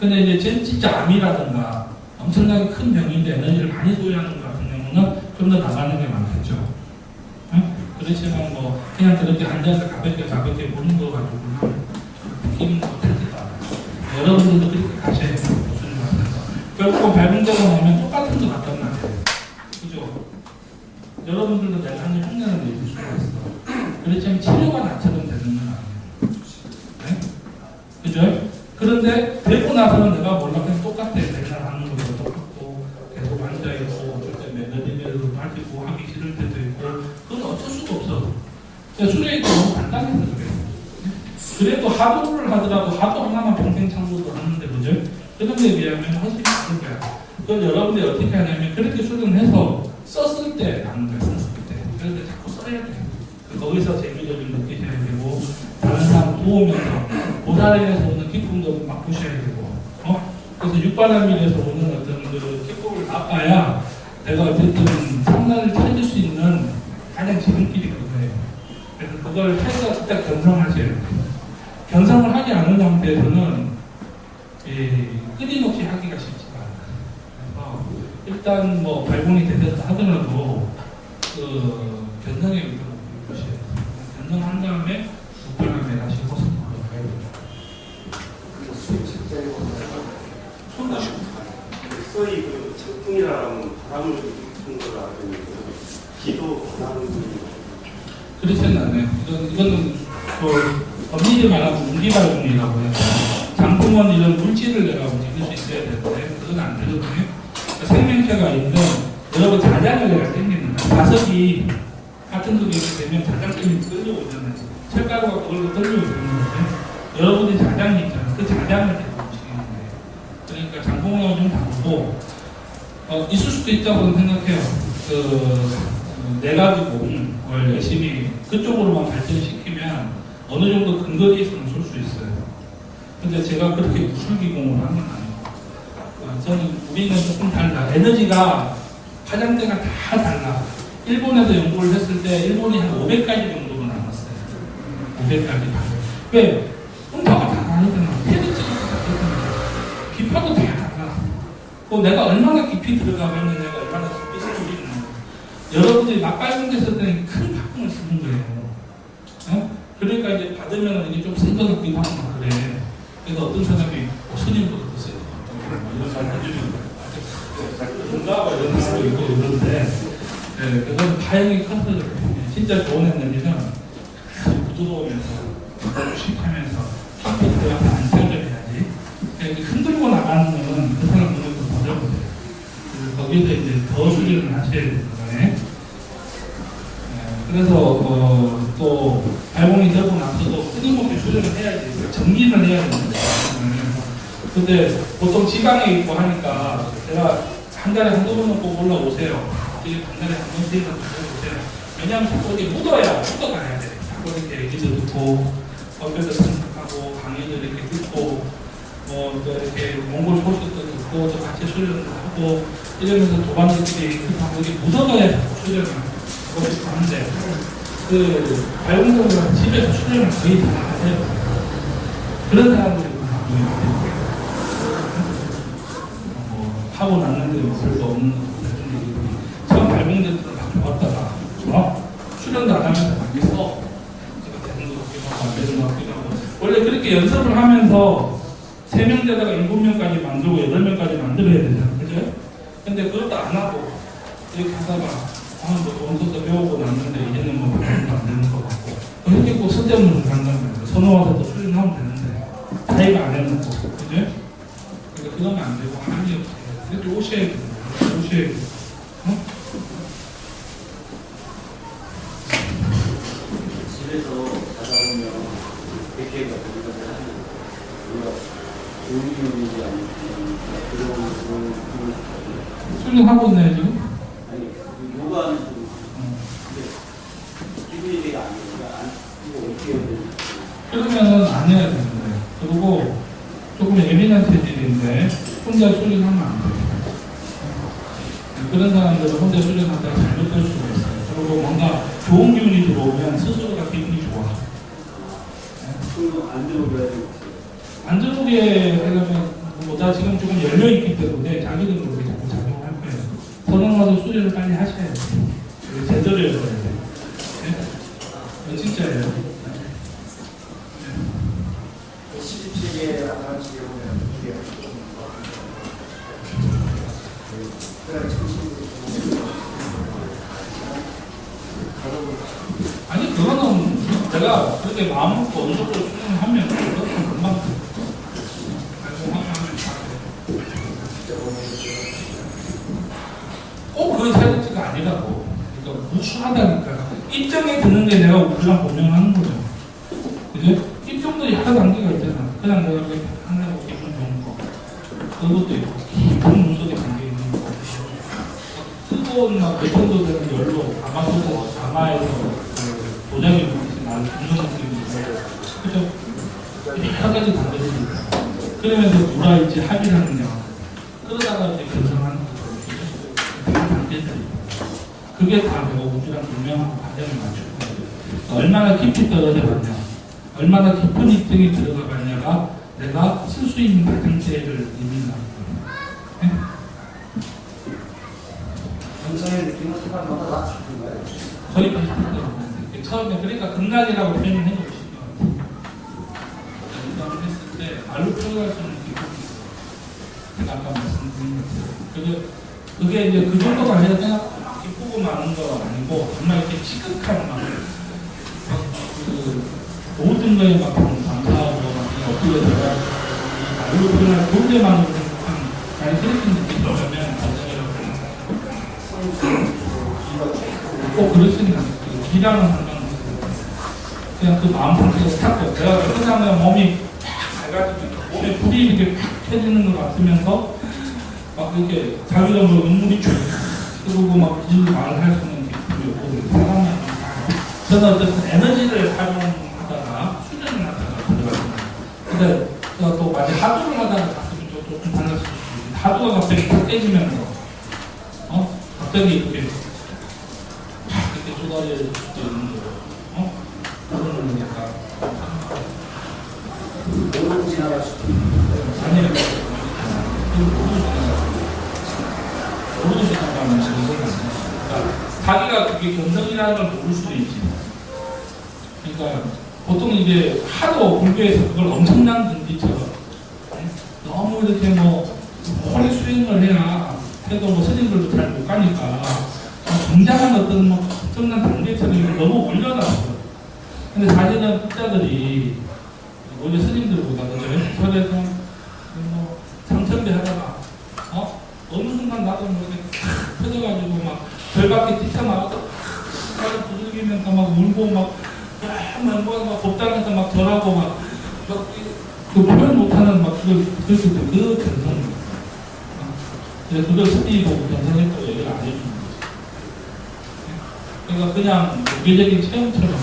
근데 이제 진짜 암이라든가 엄청나게 큰 병인데 에너지를 많이 소유하는 것 같은 경우는 좀 더 나가는 게 많겠죠. 그렇지만 뭐 그냥 그렇게 앉아서 가볍게 보는 거 가지고는 느낌은 못하지도 않아요. 여러분들도 그렇게 가셔야 돼요. 무슨 말인가. 결국은 발명되고 나면 똑같은 것 같단 말이에요. 그죠? 여러분들도 내가 하는 흉내를 내줄 수가 있어. 그렇지만 치료가 나처럼 되는 건 아니에요. 네? 그죠? 그런데 되고 나서는 내가 몰라 그냥 똑같아. 맨날 하는 것도 똑같고 계속 앉아있고 어쩔 때 매너리면서 빠지고 하기 싫을 때도 있고 그건 어쩔 수가 없어. 수련이 너무 간단해서 그래. 그래도 하도를 하더라도 하도 하나만 평생 참고도 하는데 그죠? 그런 데에 비하면 훨씬 좋을 거야. 그걸 여러분들이 어떻게 하냐면 그렇게 수련해서 썼을 때 나는 거야. 썼을 때. 그런데 자꾸 써야 돼. 거기서 재미를 좀 느끼셔야 되고 다른 사람 도우면서 그 사람에서 오는 기쁨도 맛보셔야 되고 그래서 육바람일에서 오는 어떤 그 기쁨을 맛봐야 내가 어쨌든 성난을 찾을 수 있는 가장 지름길이거든요. 그래서 그걸 해서 진짜 견성하셔야 돼요. 견성을 하지 않은 상태에서는 끊임없이 하기가 쉽지가 않아요. 그래서 일단 뭐 발본이 되셨다 하더라도 그 견성의 의도를 보셔야 돼요. 견성한 다음에 육바람일 하시고 가야 돼요. 소위 그 청풍이라는 바람을 부는 걸 알고 있는데 기도 바람을 그렇지는 않아요. 이거는 엄밀히 말하면 운기발군이라고 해요. 장풍은 이런 물질을 내가 움직일 수 있어야 되는데 그건 안 되거든요. 생명체가 있는 여러분 자장을 내가 땡기는 거예요. 자석이 같은 속에 되면 자장점이 끌려오잖아요. 철가루가 그걸로 끌려오는 건데 여러분이 자장이 있잖아요. 그 자장을 계속 움직이는 거예요. 그러니까 장풍하고 좀 다르고 있을 수도 있다고 생각해요. 네 가지 몸을 열심히 그쪽으로만 발전시키면 어느 정도 근거리에서는 쏠 수 있어요. 근데 제가 그렇게 무술기공을 하는 건 아니에요. 저는 우리는 조금 달라. 에너지가 화장대가 다 달라. 일본에서 연구를 했을 때 일본이 한 500가지 정도로 나눴어요. 500가지. 왜? 음파가 다 다르잖아. 헤드치가 다 다르잖아. 기파도 다 달라. 내가 얼마나 깊이 들어가면 내가 얼마나 깊이 소리를 나는 여러분들이 막발성 됐을 때는 큰 파풍을 쓰는 거예요. 그러니까 이제 받으면 이게 좀 센 것 같기도 하고 그래. 그래서 어떤 사람이 스님도 그랬어요. 이런 말 해주면 뭔가 이런 사람도 있고 이러는데 그건 다행히 커서 진짜 좋은 에너지는 부드러우면서 무식하면서 깊이 들어가서 안착을 해야지. 흔들고 나가는 거는 그 사람 눈에서 버려보세요. 거기서 이제 더 수련을 하셔야 되는 거네. 그래서 또 발봉이 되고 나서도 끊임없이 수련을 해야지. 정리를 해야 됩니다. 근데 보통 지방에 있고 하니까 제가 한 달에 한두 번은 꼭 올라오세요. 이게 한 달에 한 번씩 올라오세요. 왜냐하면 자꾸 이게 묻어가야 돼. 자꾸 이렇게 얘기도 듣고 법에도 참석하고 강의도 이렇게 듣고 또 이렇게 몽골 소식도 듣고 또 같이 수련을 하고 이러면서 도반들끼리 하고 이게 묻어가야 자꾸 수련을 하는데 발공적으로 집에서 수련을 거의 다 하세요. 그런 사람들이 하고 났는데 별거 없는 처음 발공될 때는 막 좋았다가 수련도 안 하면서 밖에서 되는 거 같기도 하고 안 되는 거 같기도 하고 원래 그렇게 연습을 하면서 3명대다가 7명까지 만들고 8명까지 만들어야 되잖아요. 그죠? 근데 그것도 안 하고 이렇게 하다가 원서도 배우고 났는데 이제는 뭐 발음도 안 되는 것 같고 이렇게 꼭 쓸데없는 걸 한다는 거예요. 선호와서 또 수련하면 되는데 자기가 안 해놓고 그죠? 그러니까 그러면 안 되고 한이 없어요. 이렇게 오셔야 돼요. 오셔야 돼요. 집에서 가다 보면 이렇게 우리가 좋은 기운인지 아니면 그런 수련하고 있나요 지금? 아니 요가는 좀 기분이 되게 안 좋으니까 이거 어떻게 해야 되는지 그러면은 안 해야 되는 거예요. 그리고 조금 예민한 체질인데 혼자 수련하면 안 돼요. 그런 사람들은 혼자 수련하다가 잘못될 수가 있어요. 그리고 뭔가 좋은 기운이 들어오면 스스로가 기분이 좋아. 그럼 안 들어오게 해야 안 들어오게 하려면 나 지금 조금 열려있기 때문에 자기들 모르게 자꾸 작용할 거예요. 선언하도 수련을 빨리 하셔야 돼요. 제대로 해야 돼요. 네? 진짜예요. 17세기에 나타나지 보면 이게 아니 그거는 내가 그렇게 마음 먹고 어느 정도 수련을 하면 그것은 금방 그냥 내가 이렇게 한다고 기분 좋은 거. 그것도 있고, 깊은 문속에 담겨있는 거. 뜨거운 막 배천도 되는 열로 가마에서 그 도자기 물이 나는 붓는 느낌이 있어요. 그죠? 이렇게 여러 가지 담겨있습니다. 그러면서 누가 이제 합의를 하느냐. 그러다가 이제 결정하는 거죠. 다 담겨있어요. 그게 다 내가 우주랑 분명하고 과정을 맞추고 얼마나 깊이 떨어져갔냐, 얼마나 깊은 입증이 들어가봤냐가 내가 쓸 수 있는 과정체를 의미하는 거예요. 네? 정성의 느낌은 사람마다 다 다른가요? 거의 비슷하더라고요. 처음에 그러니까 극락이라고 표현을 해보고 싶어요. 공감을 했을 때 말로 표현할 수 있는 기쁨이 있어요. 제가 아까 말씀드린 것처럼 그게 이제 그 정도가 아니라 그냥 막 기쁘고 많은 거 아니고 정말 이렇게 시극한 막 그 모든 거에 막 감사하고 어떻게 내가 말로 표현할 존재만으로 생각한 잘 그렇게 느끼려면 과정이라고 생각합니다. 꼭 그렇지는 않아요. 기량은 상관없어요. 그냥 그 마음 상태가 탁 내가 끝나면 몸이 팍 밝아지면 몸에 불이 이렇게 팍 켜지는 것 같으면서 막 이렇게 자기가 뭐 눈물이 쭉 흐르고 막 이 말을 할 수 있는 기쁨이 없고 사람이 저는 어쨌든 에너지를 활용하다가 수련을 하다가 들어갔습니다. 근데 또 만약 하두를 하다가 갔으면 조금 달랐을 수도 있는데 하두가 갑자기 탁 깨지면서 갑자기 이렇게 쏟아질 수도 있는 거예요. 그러는 거니까. 모르고 지나갈 수도 있는 아니에요. 모르고 지나가면 지금 자기가 그게 견성이라는 걸 모를 수도 있지. 그러니까 보통 이제 하도 불교에서 그걸 엄청난 등지처럼 너무 이렇게 뭐 오래 수행을 해야 해도 뭐 스님들도 잘 못 가니까 굉장한 어떤 뭐 엄청난 단계처럼 너무 올려놨어요. 근데 사실은 학자들이 오히려 스님들보다 절에서 뭐 상천배 하다가 어느 순간 나도 뭐 이렇게 터져가지고 막 절밖에 뛰쳐나와서 가서 두들기면서 막 울고 막 법당에서 막 절하고 막 그 표현 못하는 막 그걸 들을 때 그 견성. 그래서 그걸 스님이고 견성했다고 얘기를 안 해주는 거죠. 그러니까 그냥 외적인 체험처럼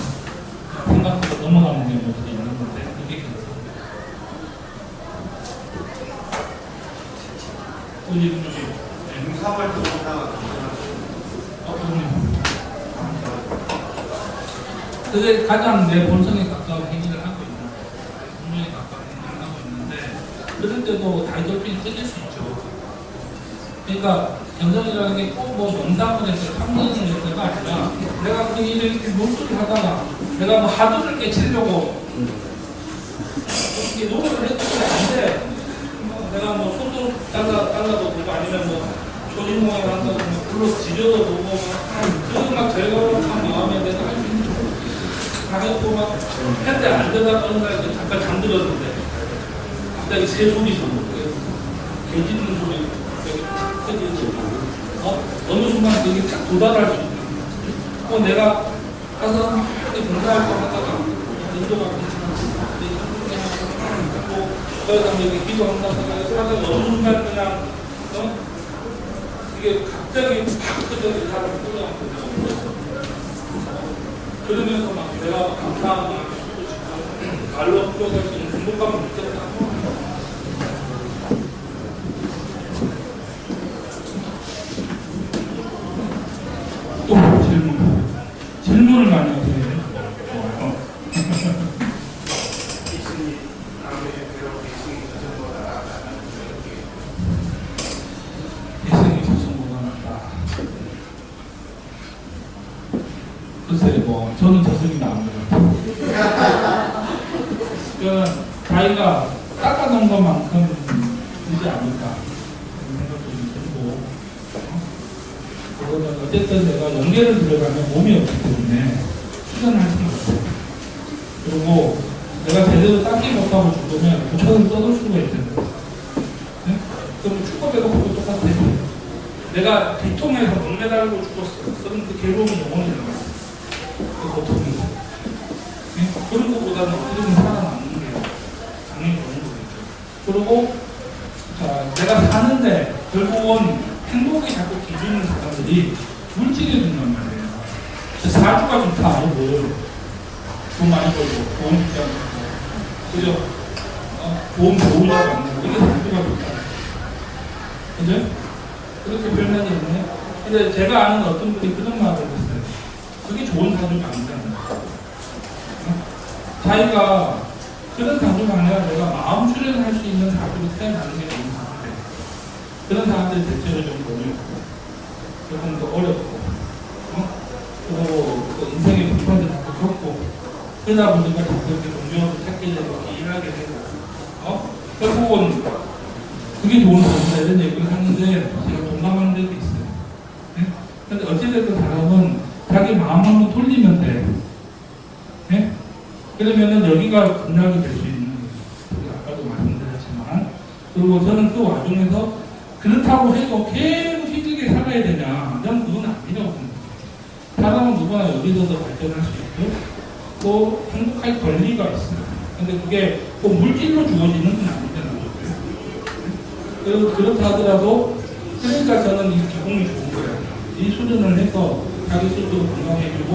생각하고 넘어가는 경우도 있는 건데 그게 견성입니다. 행사활동 하다가 그게 가장 내 본성에 가까운 행위를 하고 있는 거예요. 분명히 가까운 행위를 하고 있는데 그럴 때도 다이돌핀이 끊일 수 있죠. 그러니까 견성이라는 게 꼭 뭐 명상을 해서 탐구를 해서가 아니라 내가 그 일을 이렇게 몰두를 하다가 내가 뭐 하두를 깨치려고 이렇게 노력을 했던 게 아닌데 내가 뭐 손으로 잘라도 되고 아니면 뭐 조림모양을 한다고 뭐 불로 지져도 보고 막 절감한 마음에 내가 할 수 있는 가볍고 막 했는데 안 되다 어느 날 잠깐 잠들었는데 갑자기 새 소리 소리 개 짖는 소리 커지지 어느 순간 그게 딱 도달할 수 있는 내가 가서 공부할 거 하다가 인도가 그래서 이렇게 기도한다고 하다가 어느 순간 그냥 이게 갑자기 팍 터져서 이 사람을 끌어가거든요. 그러면서 막 내가 감사하고 말로 표현할 수 있는 행복감을 느꼈다. 또 질문을 많이 하세요. 글쎄, 뭐, 저는 저승이 나온 거예요. 그러니까, 자기가 닦아놓은 것만큼 되지 않을까. 그런 생각도 좀 들고, 그거는 어쨌든 내가 연계를 들어가면 몸이 없기 때문에 수련할 수는 없어요. 그리고 내가 제대로 닦기 못하고 죽으면 고쳐서 떠들 수가 있잖아요. 네? 그럼 축구 배고프고 똑같아요. 내가 비통에서 목매달고 죽었어. 그럼 그 괴로움이 영원히 남았어. 그 고통이. 그런 것보다는 어떻게든 살아남는 게 당연히 그리고 자, 내가 사는데 결국은 행복이 자꾸 기준인 사람들이 물질에 든단 말이에요. 사주가 좋다, 돈 많이 벌고, 좋은 직장 갖고, 그죠? 좋은 배우자가 만나고, 이게 사주가 좋다. 그죠? 그렇게 표현하지 않나요? 근데 제가 아는 어떤 분이 그런 말을 했어요. 그게 좋은 사주가 아니잖아요. 자기가 그런 사주가 아니라 내가 마음 수련할 수 있는 사주로 태어나는 게 좋은 사주인데, 그런 사람들이 대체로 좀 어렵고, 조금 더 어렵고, 그리고 또 인생의 불편도 자꾸 겪고, 그러다 보니까 자꾸 이렇게 동료도 찾게 되고, 일하게 되고, 결국은 그게 좋은 사주다 이런 얘기를 하는데, 제가 동감하는 데도 있어요. 네? 근데 어찌됐든 사람은 자기 마음 한번 돌리면 돼. 네? 그러면은 여기가 극락이 될 수 있는 거예요. 아까도 말씀드렸지만. 그리고 저는 그 와중에서 그렇다고 해도 계속 힘들게 살아야 되냐. 난 그건 아니라고 봅니다. 사람은 누구나 여기서도 발전할 수 있고, 또 행복할 권리가 있어요. 근데 그게 꼭 물질로 주어지는 건 아니잖아요. 그리고 그렇다 하더라도, 그러니까 저는 이 기공이 좋은 거예요. 이 수련을 해서 자기 스스로 건강해지고,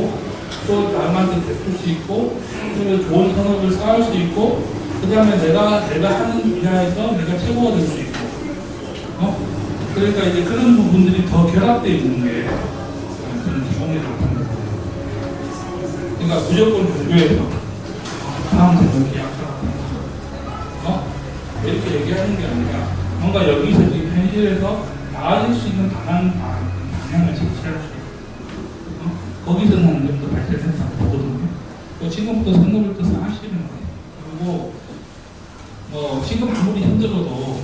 또 남한테 베풀 수 있고, 그리고 좋은 산업을 쌓을 수 있고, 그 다음에 내가 하는 분야에서 내가 최고가 될 수 있고, 그러니까 이제 그런 부분들이 더 결합되어 있는 게 저는 기공이 좋다는 거예요. 그러니까 무조건 종교에서 다음 생각 계약하라고 이렇게 얘기하는 게 아니라 뭔가 여기서 지금 현실에서 나아질 수 있는 방향을 제시할 수 있고, 거기서는 어느 정도 발전했다고 보거든요. 지금부터 선거부터 하시는 거예요. 그리고 지금 아무리 힘들어도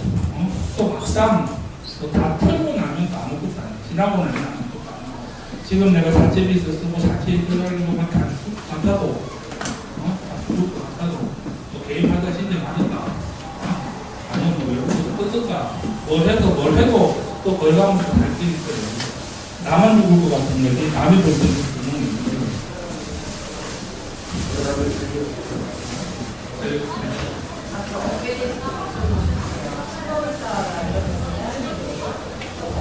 또 막상 다 털고 나면 또 아무것도 아니에요. 지나고 나면 아무것도 아니에요. 지금 내가 사채비서 쓰고 사채 들어가는 것만 다 받아도 다 주고 받아도 또 개인하다 진짜 많으니까 아니면 뭐 여기서 뜨든가 뭘 해도 또 거기 가면 갈 길이 있어요. 나만 죽을 것 같은 얘기, 남이 볼 수 있는 구멍이 있는 거예요.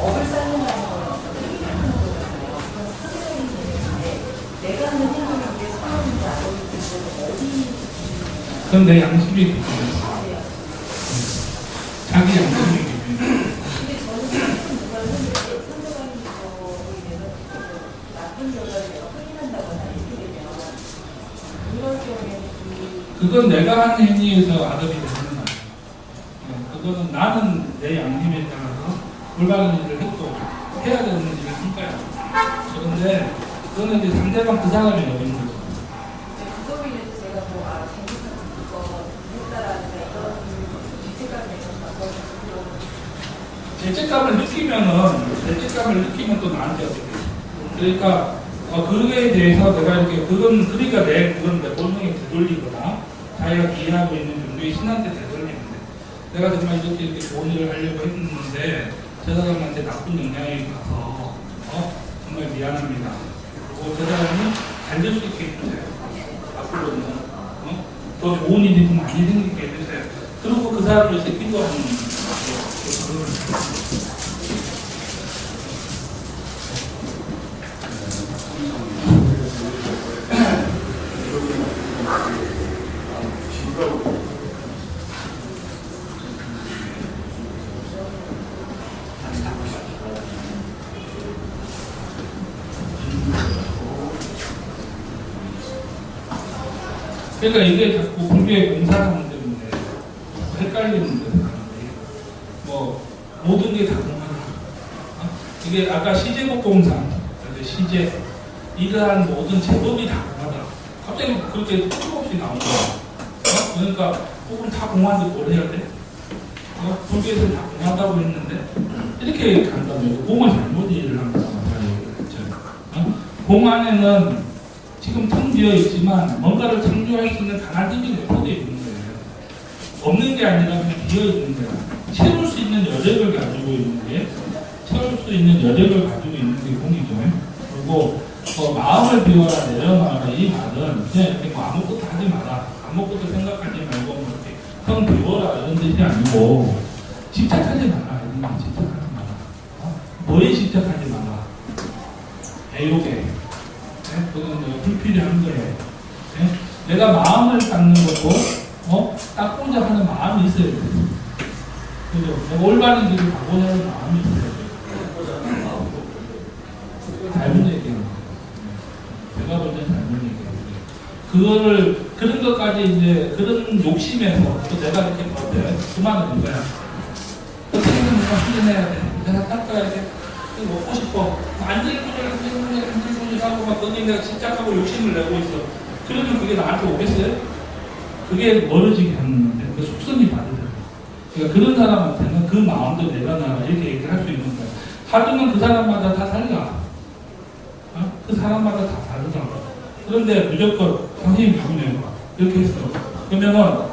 업을 쌓는 거라서 내가 하는 행동이 이게 선언인지 아닌지 어디 그건 내 양심이 기준이에요. 자기 양심이 기준이에요. 근데 저는 사실은 누가 상대방이 거에 대해서 나쁜 결과를 내가 확인한다거나 이렇게 되면 이럴 경우에는 그건 내가 하는 행위에서 아답이 되는 거예요. 그거는 나는 내 양심에 따라서 올바른 일을 했고 해야 되는 일을 한 거야. 그런데 그거는 이제 상대방 그 사람이 넣은 거죠. 그거로 인해서 제가 잘못한 거 했다라는 이런 죄책감을 내서 죄책감을 느끼면 또 나한테 어떻게 돼. 그러니까 그거에 대해서 내가 이렇게 그러니까 그건 내 본능에 되돌리거나 자기가 이해하고 있는 종교의 신한테 되돌리는데 내가 정말 이렇게 좋은 일을 하려고 했는데 저 사람한테 나쁜 영향이 가서 정말 미안합니다. 그리고 저 사람이 잘 될 수 있게 해주세요. 앞으로는 더 좋은 일이 좀 많이 생기게 해주세요. 그리고 그 사람을 이제 기도하는 거예요. 그러니까 이게 자꾸 불교의 공사하는 때문에 헷갈리는 거예요. 모든 게 다 공사다. 이게 아까 시제복공사, 시제, 이러한 모든 제법이 다 공하다. 갑자기 그렇게 뜬금없이 나온 거야. 그러니까 그럼 다 공하는데 뭘 해야 돼? 불교에서는 다 공한다고 했는데 이렇게 간다면 공을 잘못 이해를 한 거란 말이에요. 공 안에는 지금 텅 비어 있지만 뭔가를 창조할 수 있는 강한 힘이 내포되어 있는 거예요. 없는 게 아니라 그냥 비어 있는 거야. 채울 수 있는 여력을 가지고 있는 게 공이죠. 그리고 마음을 비워라 내려놔라 이 말은 그냥 이렇게 아무것도 하지 마라. 아무것도 생각하지 말고 이렇게 형 배워라 이런 뜻이 아니고 집착하지 마라 이런 거 집착하지 마라. 뭐에 집착하지 마라. 애욕에. 네? 그건 불필요한 거예요. 네? 내가 마음을 닦는 것도 닦고자 하는 마음이 있어야 돼. 그죠? 내가 올바른 길을 가고자 하는 마음이 있어야 돼. 잘못 얘기해요. 제가 볼 땐 잘못 얘기해요. 그거를 그런 것까지 이제 그런 욕심에서 또 내가 이렇게 볼때 그만은 이거야. 어떻게든 내가 훈련해야 돼. 내가 닦아야 돼. 먹고 싶어. 안들고들 하고 막 거기 내가 집착하고 욕심을 내고 있어. 그러면 그게 나한테 오겠어요? 그게 멀어지게 하는 건데 그 속성이 다르잖아요. 그러니까 그런 사람한테는 그 마음도 내려놔라 이렇게 얘기를 할 수 있는 거야. 하루는 그 사람마다 다 달라. 그 사람마다 다 다르다고. 그런데 무조건 당신이 누구냐고 이렇게 했어. 그러면은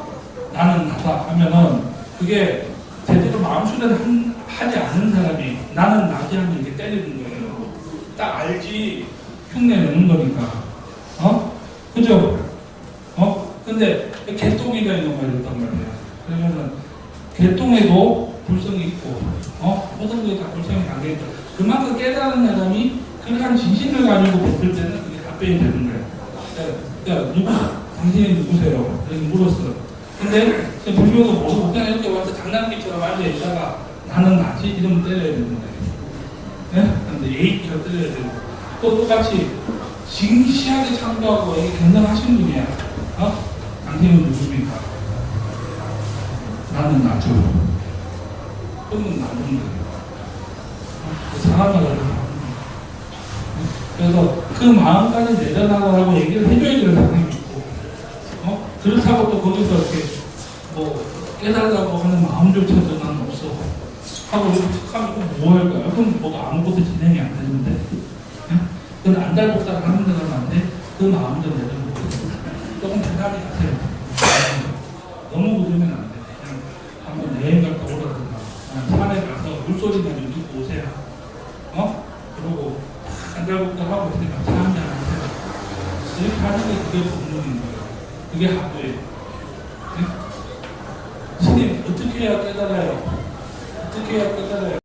나는 나다 하면은 그게 제대로 마음 수련을 하지 않는 사람이 나는 나지 하면 이렇게 때리는 거예요. 딱 알지 흉내 내는 거니까. 그죠? 근데 개똥이가 있는 말이었단 말이야. 그러면은 개똥에도 불성이 있고 모든 게 다 불성이 담겨있다. 그만큼 깨달은 사람이 그러한 진심을 가지고 뱉을 때는 그게 답변이 되는 거예요. 그러니까 당신이 누구세요? 이렇게 물었어. 근데 불교도 모르고 그냥 이렇게 와서 장난기처럼 앉아 있다가 나는 나지? 이러면 때려야 되는 거예요. 네? 근데 예의 있게 때려야 되고 또 똑같이 진시하게 참도하고 이게 견성하신 분이야. 당신은 누굽니까? 나는 나죠. 그러면 나는 거예요. 그 사람마다 그래서 그 마음까지 내려놔라고 얘기를 해줘야 되는 사람이 있고, 그렇다고 또 거기서 이렇게 뭐 깨달라고 하는 마음조차도 난 없어. 하고 이렇게 툭 하면 뭐 할까요? 그럼 뭐가 아무것도 진행이 안 되는데. 그건 안달복달 하는 데는 안 돼. 그 마음도 내려놓고. 조금 대단히 하세요. 너무 그러면 안 돼. 그냥 한번 여행 갔다 오라든가, 산에 가서 물소리 나좀 듣고 오세요. 그러고 안달복달하고 있으니까 차 한잔 하세요. 이렇게 하는 게 그게 본능인 거예요. 그게 하부예요. 네? 스님, 어떻게 해야 깨달아요? 어떻게 해야 깨달아요?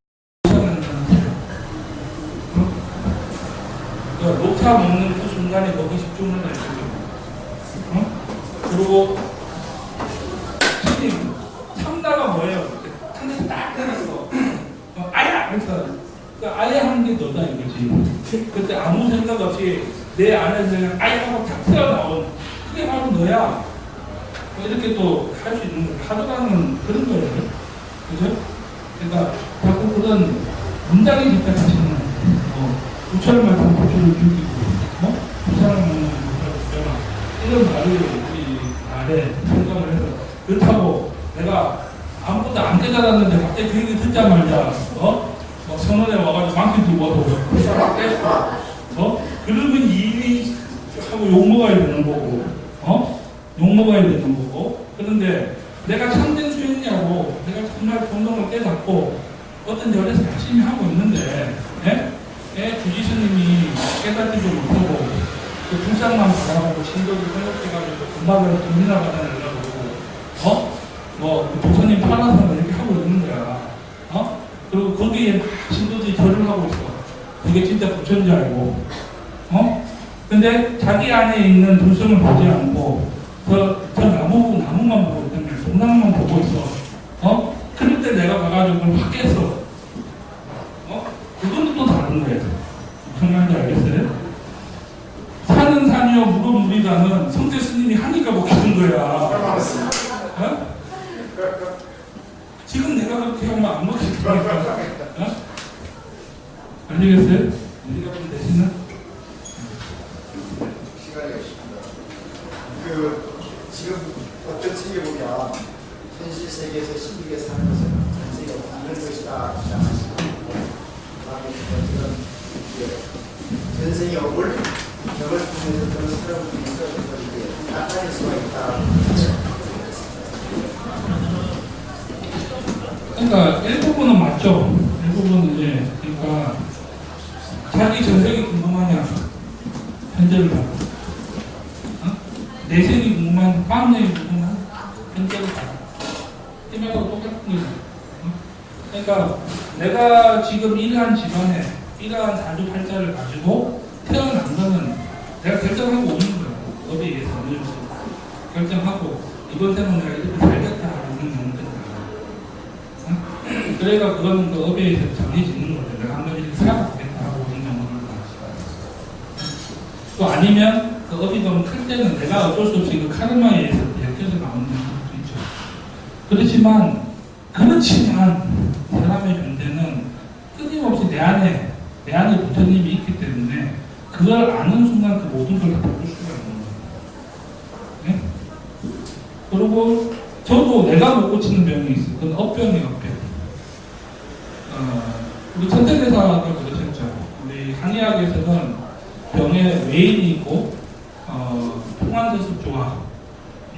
녹차 먹는 그 순간에 거기 집중을 해야 되죠. 그리고 스님, 참나가 뭐예요? 하늘이 딱 때렸어. 아야! 그래서 아예 하는 게 너다 이거지. 그때 아무 생각 없이 내 안에서 그냥 아예 하고 탁 튀어나온 그게 바로 너야. 이렇게 또 할 수 있는 거예요. 하루라는 그런 거예요. 그죠? 그러니까 자꾸 그런 문장에 집착하시는 부처를 만든 부처를 죽이고 부사를 만든 부처를 죽여라 이런 말을 우리 말에 생각을 해서 그렇다고 내가 아무것도 안 깨달았는데 갑자기 그 얘기 듣자마자 막 선원에 와가지고 망치 들고 와서 부사를 깼어. 그러면 이미 하고 욕먹어야 되는 거고 욕먹어야 되는 거고. 그런데 내가 참된 수행자고 내가 정말 본성을 깨닫고 어떤 절에서 열심히 하고 있는데 주지스님이 깨닫지도 못하고 그 불상만 바라보고 신도를 생각해가지고 금방을 돈이나 받아내려고 그 도사님 팔아서 이렇게 하고 있는 거야. 그리고 거기에 신도들이 절을 하고 있어. 그게 진짜 부처인 줄 알고. 근데 자기 안에 있는 불성을 보지 않고 저 나무만 보고 있다면 동남만 보고 있어. 그럴 때 내가 가가지고 그걸 확 깼어. 그건 또 다른 거예요. 무슨 말인지 알겠어요? 산은 산이요 물은 물이다는 성태 스님이 하니까 먹히는 거야. 지금 내가 그렇게 하면 안 먹히니까. 아니겠어요? 우리가 좀 대신은? 시간이 없습니다. 지금 어떤 책에 보면 현실 세계에서 신비에 사는 것은 전세가 없는 것이다 주장하시고 전생의 업을 벽을 통해서 그런 사람을 통해서 이렇게 나타낼 수가 있다. 그러니까 일부분은 맞죠. 일부분은 그러니까 자기 전생이 궁금하냐 현재를 봐라. 내생이 궁금한 다음 생이 궁금한 현재를 봐라. 팀하고 똑같은 거죠. 그러니까 내가 지금 이러한 집안에 이러한 사주팔자를 가지고 태어난 거는 내가 결정하고 오는 거예요. 업에 의해서 어느 정도 결정하고 이번 생은 내가 이렇게 살겠다 하는 거니까. 그래가 그거는 그 업에 의해서 정해지는 거예요. 내가 한 번 이렇게 살아보겠다 하고 오는 경우를 또 아니면 그 업이 너무 클 때는 내가 어쩔 수 없이 그 카르마에 의해서 엮여서 나오는 경우도 있죠. 그렇지만 사람의 존재는 끊임없이 내 안에 부처님이 있기 때문에 그걸 아는 순간 그 모든 걸 다 바꿀 수가 있는 거예요. 네? 그리고 저도 내가 못 고치는 병이 있어요. 그건 업병이에요, 업병. 우리 천태대사가 그러셨죠. 우리 한의학에서는 병에 외인이 있고 통환세습조와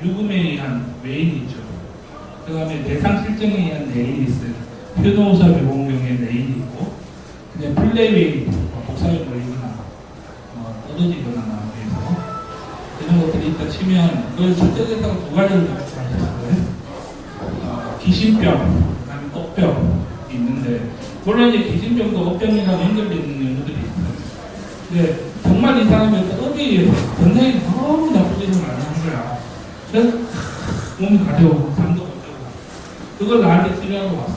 유금에 의한 외인이 있죠. 그 다음에 내상실정에 의한 내인이 있어요. 효노사 배봉경에 내인이 있고 그냥 플레이웨이, 복사에 걸리거나 떨어지거나 해서 이런 것들이 있다 치면 그 천태대사가 두 가지를 말씀하셨어요. 기신병, 그 다음에 업병이 있는데 물론 이제 기신병도 업병이랑 연결되어 있는 경우들이 있어요. 근데 정말 이 사람의 업에 의해서 건강이 너무 나쁘지는 않은 거야. 그래서 몸이 가려워, 잠도 못 자고 그걸 나한테 치료하러 왔어.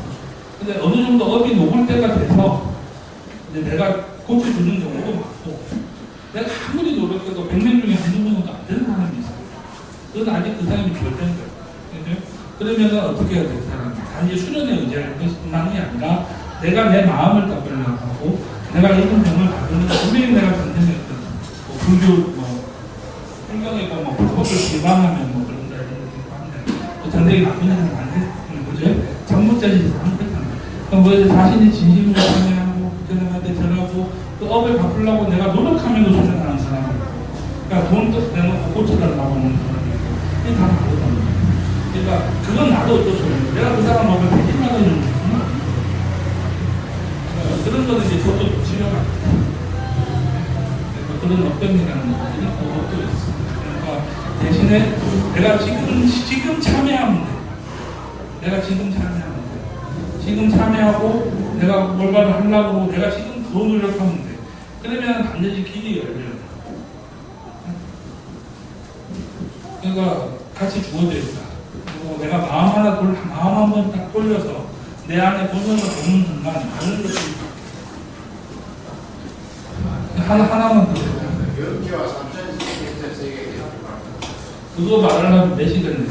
근데 어느 정도 업이 녹을 때가 돼서 이제 내가 고쳐주는 경우도 많고 내가 아무리 노력해도 100명 중에 한두 명도 안 되는 사람이 있어요. 그건 아직 그 사람이 덜 된 거예요. 그러면 어떻게 해야 돼? 그 사람이 단지 수련에 의지할 것만이 아니라 내가 내 마음을 따르려고 하고 내가 이런 병을 받으면 분명히 내가 전생했던 불교 성경에 불법을 비방하면 그런 자 이런 거 하는데 전생이 나쁜 일은 안 했는 거죠. 전부자지 잘못했잖아요. 그럼 자신이 진심으로 참여하고 부처님한테 전하고 그 업을 바꾸려고 내가 노력하면서 수련하는 사람이 있고 그러니까 돈도 내놓고 고쳐달라고 하는 사람이 있고 이게 다 다르다는 거예요. 그러니까 그건 나도 어쩔 수 없는 거예요. 내가 그 사람 업을 대신하는 거구나. 그런 거는 이제 저도 치료가 그런 업병이라는 것들이 그것도 있어요. 그러니까 대신에 내가 지금 참여하면 돼. 내가 지금 참여하면 돼. 지금 참여하고 내가 뭘가를 하려고 내가 지금 더 노력하면 돼. 그러면 반드시 길이 열려요. 그러니까 같이 주어져 있다. 그리고 내가 마음 한 번 딱 돌려서 내 안에 본성을 보는 순간 다른 것이 하나만 더 연기와 삼천세계 세계 그거 말하려면 몇 시간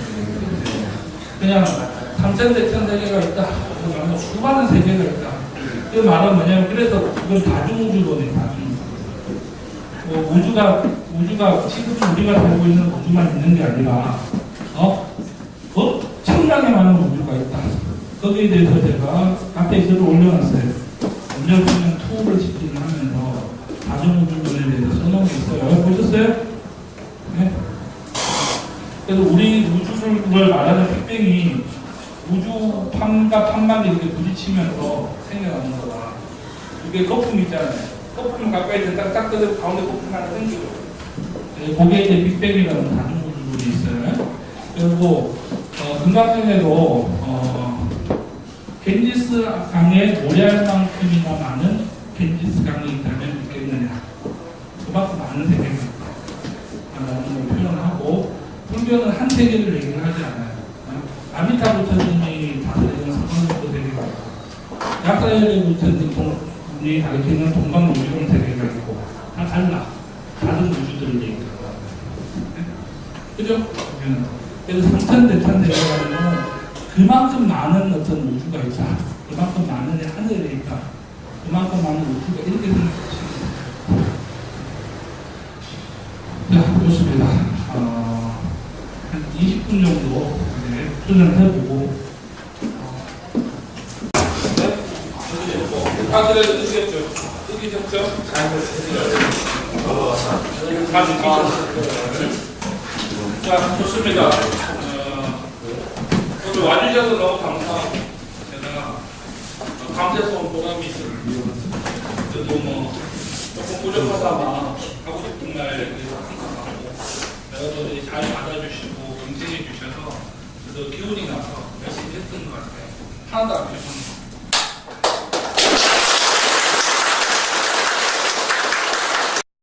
그냥 삼천대천세계가 있다. 수많은 세계가 있다. 그 말은 뭐냐면 그래서 그건 다중우주론이에요. 다중우주. 우주가 지금 우리가 살고 있는 우주만 있는 게 아니라 엄청나게 많은 우주가 있다. 거기에 대해서 제가 앞에 글을 올려놨어요. 운전하면 투어를 집행하면서 다중우주론에 대해서 써놓은 게 있어요. 보셨어요? 네? 그래서 우리 우주를 말하는 빅뱅이 우주판과 판만이 이렇게 부딪히면서 생겨나는 거다. 이게 거품 있잖아요. 거품 가까이 딱 뜯어 가운데 거품 하나 생기고. 그게 이제 빅뱅이라는 다중우주론이 있어요. 그리고 금강경에도 겐지스 강에 노래할 만큼이나 많은 겐지스 강이 있다면 있겠느냐. 그만큼 많은 세계가 있다라는 걸 표현하고 불교는 한 세계를 얘기를 하지 않아요. 아미타 부처님이 다스리는 서방국도 세계가 있고 약사열의 부처님이 가리키는 동방우주론 세계가 있고 다 달라. 다른 우주들을 얘기하는 거예요. 그죠? 그래서 삼천대천 세계라는 그만큼 많은 어떤 우주가 있다. 그만큼 많은 하늘이 있다. 그만큼 많은 우주가 이렇게 생각하시면 됩니다. 네, 좋습니다. 한 20분 정도 수련을 해보고 다들 뜨기셨죠? 잘 자, 좋습니다. 오늘 와주셔서 너무 감사하고 제가 밤새서 온 보람이 있어요. 그래도 조금 부족하다가 하고 싶은 말 여러분들이 잘 받아주시고 응징해 주셔서 그래도 기운이 나서 열심히 했던 하나도 안 펴.